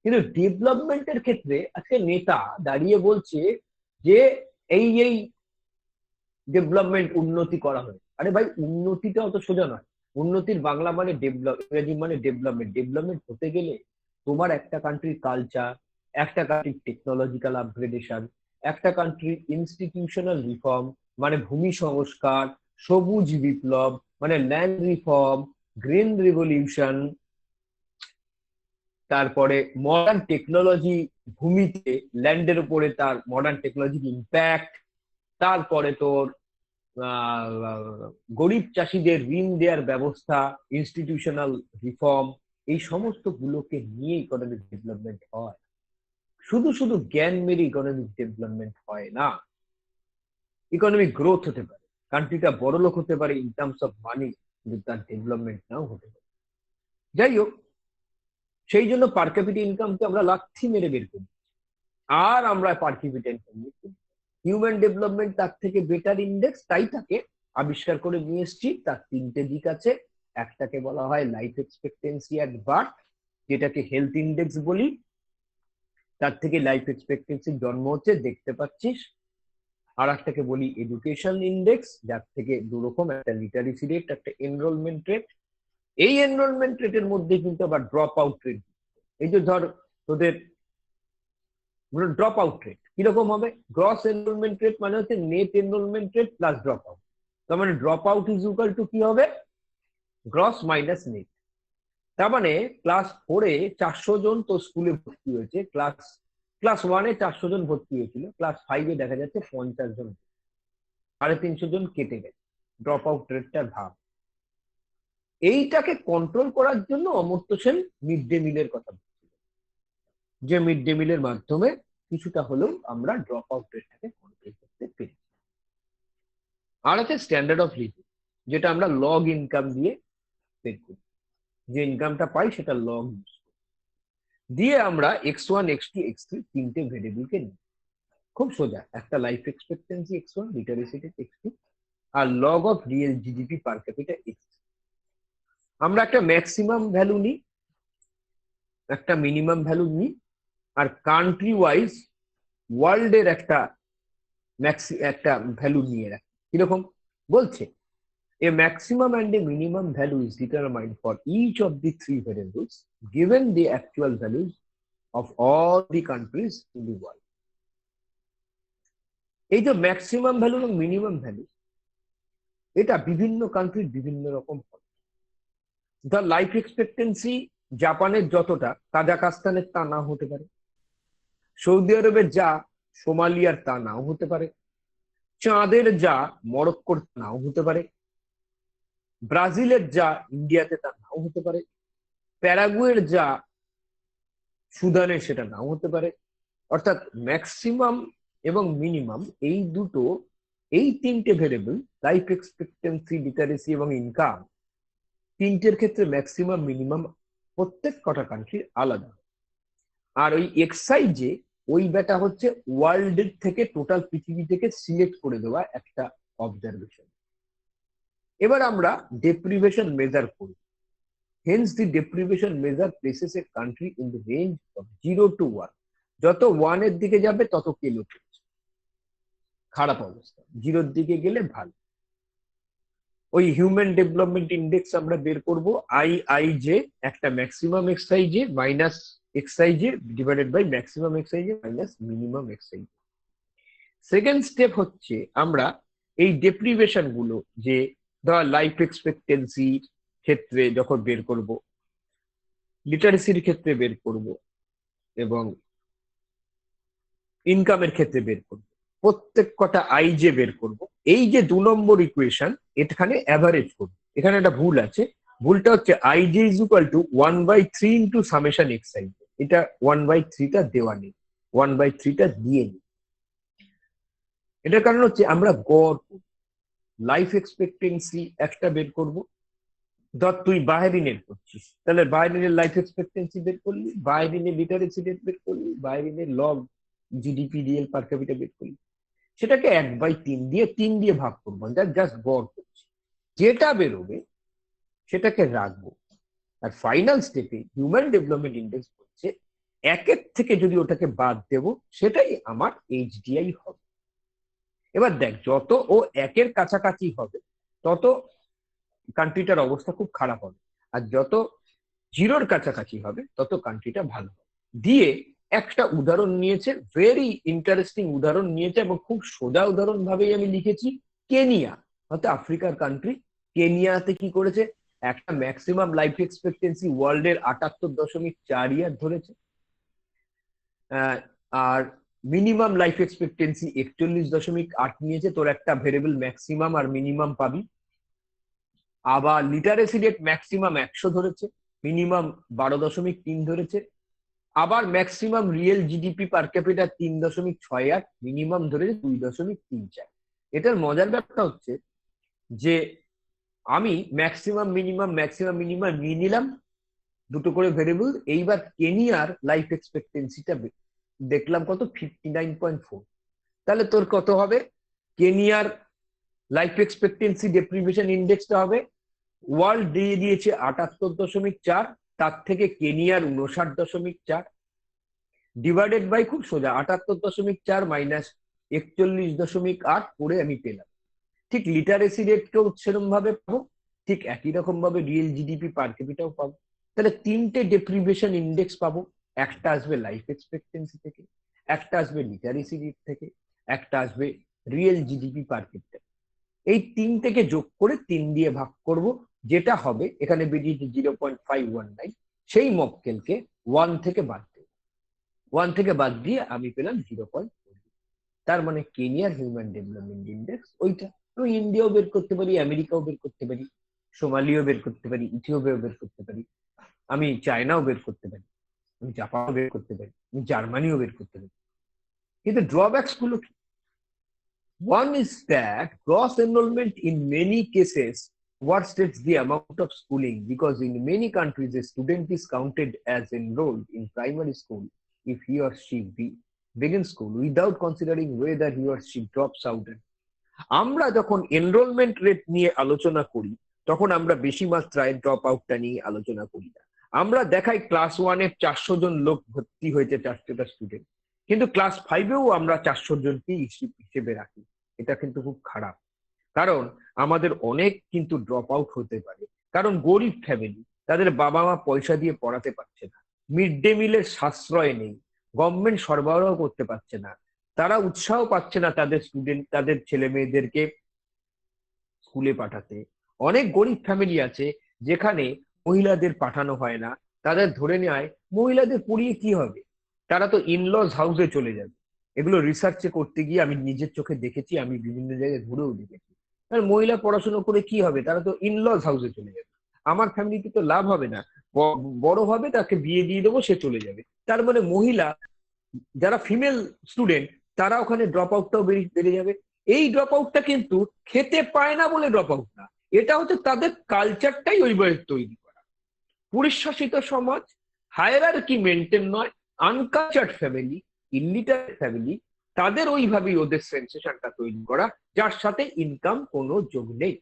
কিন্তু ডেভেলপমেন্টের ক্ষেত্রে আজকে নেতা দাঁড়িয়ে বলছে যে এই এই ডেভেলপমেন্ট উন্নতি করা হয়। আরে ভাই, উন্নতিটা অত সোজা নয়। উন্নতির বাংলা মানে ডেভেলপ, ইংরেজি মানে ডেভেলপমেন্ট। ডেভেলপমেন্ট হতে গেলে তোমার একটা কান্ট্রির কালচার, একটা কান্ট্রির টেকনোলজিক্যাল আপগ্রেডেশন, একটা কান্ট্রির ইনস্টিটিউশনাল রিফর্ম মানে ভূমি সংস্কার, সবুজ বিপ্লব মানে ল্যান্ড রিফর্ম, গ্রিন রিভলিউশন, তারপরে মডার্ন টেকনোলজি ভূমিতে ল্যান্ডের উপরে তার মডার্ন টেকনোলজির ইম্প্যাক্ট, তারপরে তোর গরিব চাষিদের ঋণ দেওয়ার ব্যবস্থা, ইনস্টিটিউশনাল রিফর্ম, এই সমস্ত গুলোকে নিয়ে ইকোনমিক ডেভেলপমেন্ট হয়। শুধু শুধু জ্ঞান মেরে ইকোনমিক ডেভেলপমেন্ট হয় না। ইকোনমিক গ্রোথ হতে পারে, কান্ট্রিটা বড় লোক হতে পারে ইন টার্মস অফ মানি, কিন্তু তার ডেভেলপমেন্ট নাও হতে পারে। যাই হোক, সেই জন্য পার ক্যাপিটা ইনকামকে আমরা লাথি মেরে বের করি, আর আমরা পার ক্যাপিটা ইনকাম হিউম্যান ডেভেলপমেন্ট তার থেকে বেটার ইন্ডেক্স, তাই তাকে আবিষ্কার করে নিয়ে এসেছি। তার তিনটে দিক আছে, একটাকে বলা হয় লাইফ এক্সপেক্টেন্সি অ্যাট বার্থ, যেটাকে হেলথ ইন্ডেক্স বলি। তার থেকে লাইফ এক্সপেক্টেন্সি জন্ম হচ্ছে, দেখতে পাচ্ছিস। আর একটাকে বলি এডুকেশন ইন্ডেক্স, যার থেকে দুরকম, একটা লিটারেসি রেট, একটা এনরোলমেন্ট রেট। এই এনরোলমেন্ট রেটের মধ্যে কিন্তু আবার ড্রপ আউট রেট। এই যে ধর তোদের ড্রপ আউট রেট কিরকম হবে, গ্রস এনরোলমেন্ট রেট মানে হচ্ছে net enrolment rate plus drop out. তার মানে drop out is equal two কি হবে, গ্রস মাইনাস নেট। তার মানে ক্লাস 4-এ 400 জন তো স্কুলে ভর্তি হয়েছে, ক্লাস 1-এ 400 জন ভর্তি হয়েছিল, ক্লাস 5-এ দেখা যাচ্ছে 50 জন, 350 জন কেটে গেছে। ড্রপ আউট রেটটার ভাব। এইটাকে কন্ট্রোল করার জন্য অমর্ত্য সেন মিড ডে মিলের কথা বলছিল, যে মিড ডে মিলের মাধ্যমে কিছুটা হলেও আমরা ড্রপ আউট রেটটাকে কন্ট্রোল করতে পেরেছি। আর আছে স্ট্যান্ডার্ড অফ লিভিং, যেটা আমরা লগ ইনকাম দিয়ে বের করি। যে ইনকামটা পাই সেটা লগ ইউজ দিয়ে আমরা x1, x2, x3 তিনটে ভেরিয়েবলকে নিই। খুব সোজা, একটা life expectancy x1, literacy rate x2, আর log of real GDP per capita x। আমরা একটা ম্যাক্সিমাম ভ্যালু নিই, একটা মিনিমাম ভ্যালু নিই, আর কান্ট্রি ওয়াইজ ওয়ার্ল্ডের একটা ভ্যালু নিয়ে রাখি। কিরকম বলছে, a maximum and a minimum value is determined for each of the three variables given the actual values of all the countries in the world. এই যে ম্যাক্সিমাম ভ্যালু এবং মিনিমাম ভ্যালু, এটা বিভিন্ন কান্ট্রির বিভিন্ন রকম হয়। ধর লাইফ এক্সপেক্টেন্সি জাপানের যতটা কাজাকস্তানের তা নাও হতে পারে, সৌদি আরবের যা সোমালিয়ার তা নাও হতে পারে, চাঁদের যা মরক্কোর নাও হতে পারে, ব্রাজিলের যা ইন্ডিয়াতে তা নাও হতে পারে, প্যারাগুয়ের যা সুদানের সেটা নাও হতে পারে। অর্থাৎ ম্যাক্সিমাম এবং মিনিমাম এই তিনটে ভেরিয়েবল, লাইফ এক্সপেক্টেন্সি, লিটারেসি এবং ইনকাম, তিনটের ক্ষেত্রে ম্যাক্সিমাম মিনিমাম প্রত্যেক কটা কান্ট্রির আলাদা। আর ওই এক্সাইজে ওই ব্যাটা হচ্ছে ওয়ার্ল্ডের থেকে, টোটাল পৃথিবী থেকে সিলেক্ট করে দেওয়া একটা অবজারভেশন। এবার আমরা ডেপ্রিভেশন মেজার করি। Hence the deprivation measure places a country in the range of 0 to 1। যত 1 এর দিকে যাবে তত কেলো চলছে, খারাপ অবস্থা, 0-র দিকে গেলে ভালো। ওই হিউম্যান ডেভেলপমেন্ট ইন্ডেক্স আমরা বের করব, আইআইজে, একটা maximum X I J minus X I J divided by maximum X I J minus minimum X I J. Second step হচ্ছে আমরা এই ডেপ্রিভেশন গুলো, যে ধর লাইফ এক্সপেক্টেন্সি ক্ষেত্রে যখন বের করব, লিটারেসির ক্ষেত্রে বের করব, এবং ইনকামের ক্ষেত্রে বের করব, প্রত্যেক কটা আইজে বের করব। এই যে 2 নম্বর ইকুয়েশন, এখানে অ্যাভারেজ করব। এখানে একটা ভুল আছে, ভুলটা হচ্ছে I J is equal to 1/3 into summation X I. এটা 1/3টা দেওয়া নেই, 1/3টা দিয়ে নেই। এটার কারণ হচ্ছে আমরা গড় লাইফ এক্সপেক্টেন্সি একটা বের করব। ধর তুই বাহরিনের করছিস, তাহলে বাহরিনের লাইফ এক্সপেক্টেন্সি বের করলি, বাহরিনের লিটারেসি রেট বের করলি, বাহরিনের log GDP real per capita বের করলি, সেটাকে 1/3 দিয়ে 3 দিয়ে ভাগ করবো, জাস্ট গড় করছি। যেটা বেরোবে সেটাকে রাখবো। আর ফাইনাল স্টেপে হিউম্যান ডেভেলপমেন্ট ইন্ডেক্স বলছে 1-এর থেকে যদি ওটাকে বাদ দেব, সেটাই আমার এইচডিআই হবে। এবার দেখ, যত ও 1-এর কাছাকাছি হবে তত কান্ট্রিটার অবস্থা খুব খারাপ হবে, আর যত 0-র কাছাকাছি হবে তত কান্ট্রিটা ভালো হবে। দিয়ে একটা উদাহরণ নিয়েছে, ভেরি ইন্টারেস্টিং উদাহরণ নিয়েছে, এবং খুব সোজা উদাহরণ ভাবেই আমি লিখেছি। কেনিয়া, হয়তো আফ্রিকার কান্ট্রি, কেনিয়াতে কি করেছে, একটা ম্যাক্সিমাম লাইফ এক্সপেক্টেন্সি ওয়ার্ল্ডের 78.4 ইয়ার ধরেছে, আর মিনিমাম লাইফ এক্সপেক্টেন্সি 41.8 নিয়েছে। তোর একটা ভেরিয়েবল ম্যাক্সিমাম আর মিনিমাম পাবি। আবার লিটারেসি রেট ম্যাক্সিমাম 100 ধরেছে, মিনিমাম 12.3 ধরেছে। আবার maximum real GDP per capital 3.68, minimum ধরেছে 2.34। এটার মজার ব্যাপারটা হচ্ছে যে আমি ম্যাক্সিমাম মিনিমাম নিয়ে নিলাম, দুটো করে ভেরিয়েবল। এইবার কেনিয়ার লাইফ এক্সপেক্টেন্সিটা দেখলাম কত, 59.4। তাহলে তোর কত হবে? কেনিয়ার লাইফ এক্সপেক্টেন্সি ডেপ্রিভেশন ইন্ডেক্সটা হবে, ওয়ার্ল্ড দিয়ে দিয়েছে 78.4, তার থেকে কেনিয়ার 59.4 ডিভাইডেড বাই, খুব সোজা, 78.4 মাইনাস 41.8 করে আমি পেলাম। ঠিক লিটারেসি রেটকেও সেরকম ভাবে পাবো, ঠিক একই রকম ভাবে রিয়েল জিডিপি পার ক্যাপিটাও পাবো। তাহলে তিনটে ডেপ্রিভেশন ইন্ডেক্স পাবো, একটা আসবে লাইফ এক্সপেক্টেন্সি থেকে, একটা আসবে লিটারেসি রেট থেকে, একটা আসবে রিয়েল জিডিপি পার ক্যাপিটা। এই তিনটেকে যোগ করে 3 দিয়ে ভাগ করব, যেটা হবে এখানে বেরিয়েছে 0.519। সেই মক্কেলকে 1 থেকে বাদ দেব, 1 থেকে বাদ দিয়ে আমি পেলাম 0.4। তার মানে কেনিয়ার হিউম্যান ডেভেলপমেন্ট ইন্ডেক্স ওইটা। আমি ইন্ডিয়াও বের করতে পারি, আমেরিকাও বের করতে পারি, সোমালিও বের করতে পারি, ইথিওপিয়াও বের করতে পারি, আমি চায়নাও বের করতে পারি, আমি জাপানও বের করতে পারি, আমি জার্মানিও বের করতে পারি। কিন্তু ড্রব্যাকস গুলো কি? One is that gross enrollment in many cases overstates the amount of schooling, because in many countries a student is counted as enrolled in primary school if he or she begins school without considering whether he or she drops out. আমরা যখন enrolment rate নিয়ে আলোচনা করি তখন আমরা বেশি মাত্রায় drop আউটটা নিয়ে আলোচনা করি না। আমরা দেখাই ক্লাস 1-এ 400 জন লোক ভর্তি হয়েছে, 400টা স্টুডেন্ট, কিন্তু ক্লাস 5-এও আমরা 400 জনকে হিসেবে রাখি। এটা কিন্তু খুব খারাপ, কারণ আমাদের অনেক কিন্তু ড্রপ আউট হতে পারে, কারণ গরিব ফ্যামিলি, তাদের বাবা মা পয়সা দিয়ে পড়াতে পারছে না, মিড ডে মিলের সাশ্রয় নেই, গভর্নমেন্ট সরবরাহ করতে পারছে না, তারা উৎসাহ পাচ্ছে না তাদের ছেলে মেয়েদেরকে স্কুলে পাঠাতে। অনেক গরিব ফ্যামিলি আছে যেখানে মহিলাদের পাঠানো হয় না, তাদের ধরে নেয় মহিলাদের পড়িয়ে কি হবে, তারা তো ইনলজ হাউসে চলে যাবে। এগুলো রিসার্চে করতে গিয়ে আমি নিজের চোখে দেখেছি, আমি বিভিন্ন জায়গায় ঘুরেও দেখেছি। আর মহিলা পড়াশোনা করে কি হবে, তারা তো ইনলজ হাউসে চলে যাবে, আমার ফ্যামিলিতে তো লাভ হবে না, বড় হবে তাকে বিয়ে দিয়ে দেবো, সে চলে যাবে। তার মানে মহিলা যারা ফিমেল স্টুডেন্ট তারা ওখানে ড্রপ আউটটাও বেড়ে যাবে। এই ড্রপ আউটটা কিন্তু খেতে পায় না বলে ড্রপ আউট না, এটা হচ্ছে তাদের কালচারটাই ওইভাবে তৈরি করা। পুরুষ শাসিত সমাজ, হায়ারার্কি মেনটেন নয়, আনকালচার্ড ফ্যামিলি, ইলিটারেট ফ্যামিলি, তাদের ওইভাবেই ওদের সেন্সেশনটা তৈরি করা, যার সাথে ইনকাম কোনো যোগ নেই।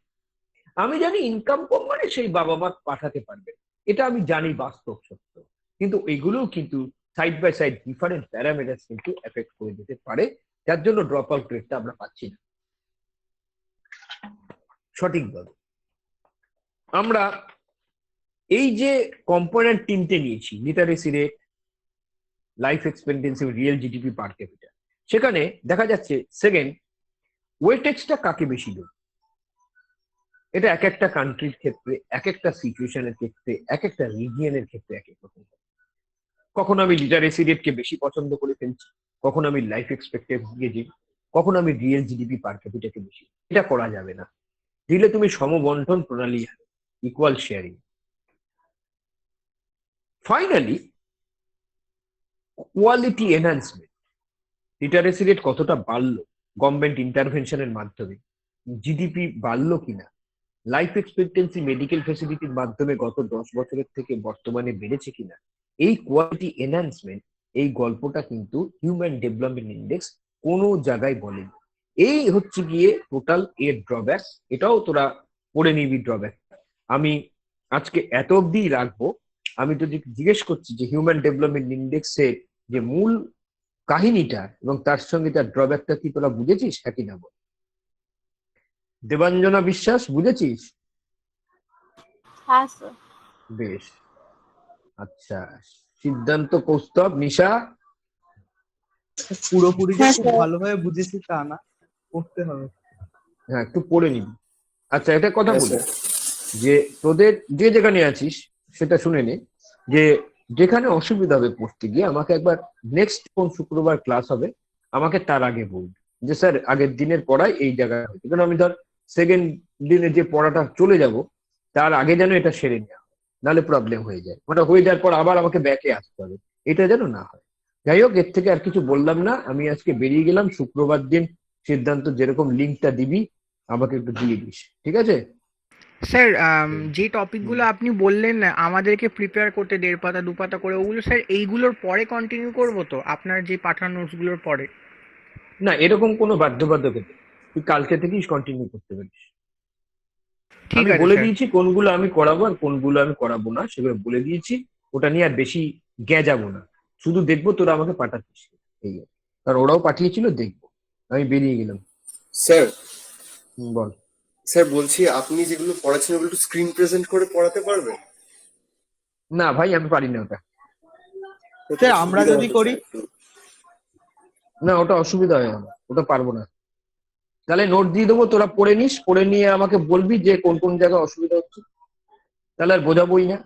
আমি জানি ইনকাম কম মানে সেই বাবা মা পাঠাতে পারবে, এটা আমি জানি, বাস্তব সত্য, কিন্তু এগুলোও কিন্তু side by side different parameter কিন্তু এফেক্ট করে দিতে পারে, যার জন্য ড্রপ আউট রেটটা আমরা পাচ্ছি না সঠিকভাবে। আমরা এই যে কম্পোনেন্ট তিনটে নিয়েছি, literacy rate, life expectancy, real GDP per capital, সেখানে দেখা যাচ্ছে সেকেন্ড ওয়েটেজটা কাকে বেশি দেবে। এটা এক একটা কান্ট্রির ক্ষেত্রে, এক একটা সিচুয়েশনের ক্ষেত্রে, এক একটা রিজিয়নের ক্ষেত্রে এক এক রকম। কখনো আমি লিটারেসি রেটকে বেশি পছন্দ করে ফেলছি, কখনো আমি লাইফ এক্সপেক্টেন্সি দিয়ে দিই, কখনো আমি রিয়েল জিডিপি পার ক্যাপিটাকে বেশি। এটা করা যাবে না, দিলে তুমি সমবন্টন প্রণালী, equal sharing. Finally quality enhancement, literacy rate কতটা বাড়লো গভর্নমেন্ট ইন্টারভেনশনের মাধ্যমে, জিডিপি বাড়লো কিনা, লাইফ এক্সপেক্টেন্সি মেডিকেল ফেসিলিটির মাধ্যমে গত 10 বছরের থেকে বর্তমানে বেড়েছে কিনা, এই কোয়ালিটি এনহান্সমেন্ট, এই গল্পটা কিন্তু হিউম্যান ডেভেলপমেন্ট ইন্ডেক্স কোনো জায়গায় বলেনি। এই হচ্ছে গিয়ে টোটাল এর ড্রব্যাক, এটাও তোরা পড়ে নিবি ড্রব্যাক। আমি আজকে এত অব্দি রাখবো। আমি তো জিজ্ঞেস করছি যে হিউম্যান ডেভেলপমেন্ট ইন্ডেক্সের যে মূল কাহিনীটা এবং তার সঙ্গে তার ড্রব্যাকটা কি তোরা বুঝেছিস, হ্যাঁ কিনা বল। দেবাঞ্জনা বিশ্বাস, বুঝেছিস? হ্যাঁ স্যার। বেশ, আচ্ছা। সিদ্ধান্ত কৌস্তব, নিশা? পুরোপুরি যে হ্যাঁ, খুব স্যার। ভালোভাবে বুঝেছি তা না, পড়তে হবে। হ্যাঁ, একটু পড়ে নিবি। আচ্ছা, একটা কথা হ্যাঁ, বলি, স্যার। যে তোদের যে যেখানে আছিস সেটা শুনে নে, যে যেখানে অসুবিধা হবে পড়তে গিয়ে আমাকে একবার নেক্সট কোন শুক্রবার ক্লাস হবে আমাকে তার আগে বলবি যে স্যার আগের দিনের পড়ায় এই জায়গায় হয়েছে, কারণ আমি ধর সেকেন্ড দিনে যে পড়াটা চলে যাব তার আগে যেন এটা সেরে নেওয়া হয়, নাহলে প্রবলেম হয়ে যায়, ওটা হয়ে যাওয়ার পর আবার আমাকে ব্যাকে আসতে হবে, এটা যেন না হয়। যাই হোক, এর থেকে আর কিছু বললাম না, আমি আজকে বেরিয়ে গেলাম। শুক্রবার দিন সিদ্ধান্ত যেরকম লিঙ্কটা দিবি আমাকে একটু দিয়ে দিস, ঠিক আছে? স্যার যে টপিকগুলো আপনি বললেন আমাদেরকে প্রিপেয়ার করতে 1.5 পাতা 2 পাতা করে, ওগুলো স্যার এইগুলোর পরে কন্টিনিউ করবো তো আপনার যে পাঠানো নোটসগুলোর পরে? না, এরকম কোনো বাধ্যবাধকতা নেই, তুই কালকে থেকেই কন্টিনিউ করতে পারিস। ঠিক আমি আছে বলে স্যার। দিয়েছি কোনগুলো আমি করাবো আর কোনগুলো আমি করাবো না, সেগুলো বলে দিয়েছি। ওটা নিয়ে আর বেশি যাবো না, শুধু দেখবো তোরা আমাকে পাঠাচ্ছিস এই আর কি। কারণ ওরাও পাঠিয়েছিল, দেখবো। আমি বেরিয়ে গেলাম। স্যার বল। স্যার বলছি আপনি যেগুলো পড়াচ্ছেন ওগুলো একটু স্ক্রিন প্রেজেন্ট করে পড়াতে পারবেন? না ভাই, আমি পারি না ওটা। স্যার আমরা সুবিধা যদি হতো করি? স্যার একটু। না, ওটা অসুবিধা হয় আমার, ওটা পারবো না। তাহলে নোট দিয়ে দেবো, তোরা পড়ে নিস, পড়ে নিয়ে আমাকে বলবি যে কোন কোন জায়গায় অসুবিধা হচ্ছে, তাহলে আর বোঝাবোই না।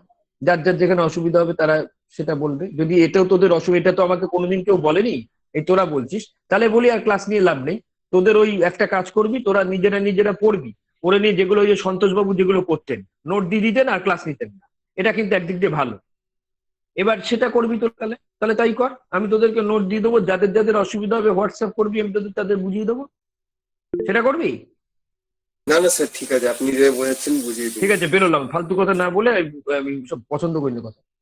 যার যার যেখানে অসুবিধা হবে তারা সেটা বলবে। যদি এতেও তোদের অসুবিধা, এটা তো আমাকে কোনোদিন কেউ বলেনি, এই তোরা বলছিস, তাহলে বলি আর ক্লাস নিয়ে লাভ নেই। তোদের ওই একটা কাজ করবি, তোরা নিজেরা নিজেরা পড়বি, পড়ে নিয়ে যেগুলো ওই যে সন্তোষবাবু যেগুলো করতেন, নোট দিয়ে দিতেন আর ক্লাস নিতেন না, এটা কিন্তু একদিক দিয়ে ভালো। এবার সেটা করবি তো, তাহলে তাহলে তাই কর। আমি তোদেরকে নোট দিয়ে দেবো, যাদের যাদের অসুবিধা হবে হোয়াটসঅ্যাপ করবি, আমি তোদের তাদের বুঝিয়ে দেবো, সেটা করবি। না না স্যার, ঠিক আছে, আপনি যে বোঝাচ্ছেন বুঝিয়ে দিন। ঠিক আছে, বেরোলাম। ফালতু কথা না বলে, আমি সব পছন্দ করি না কথা।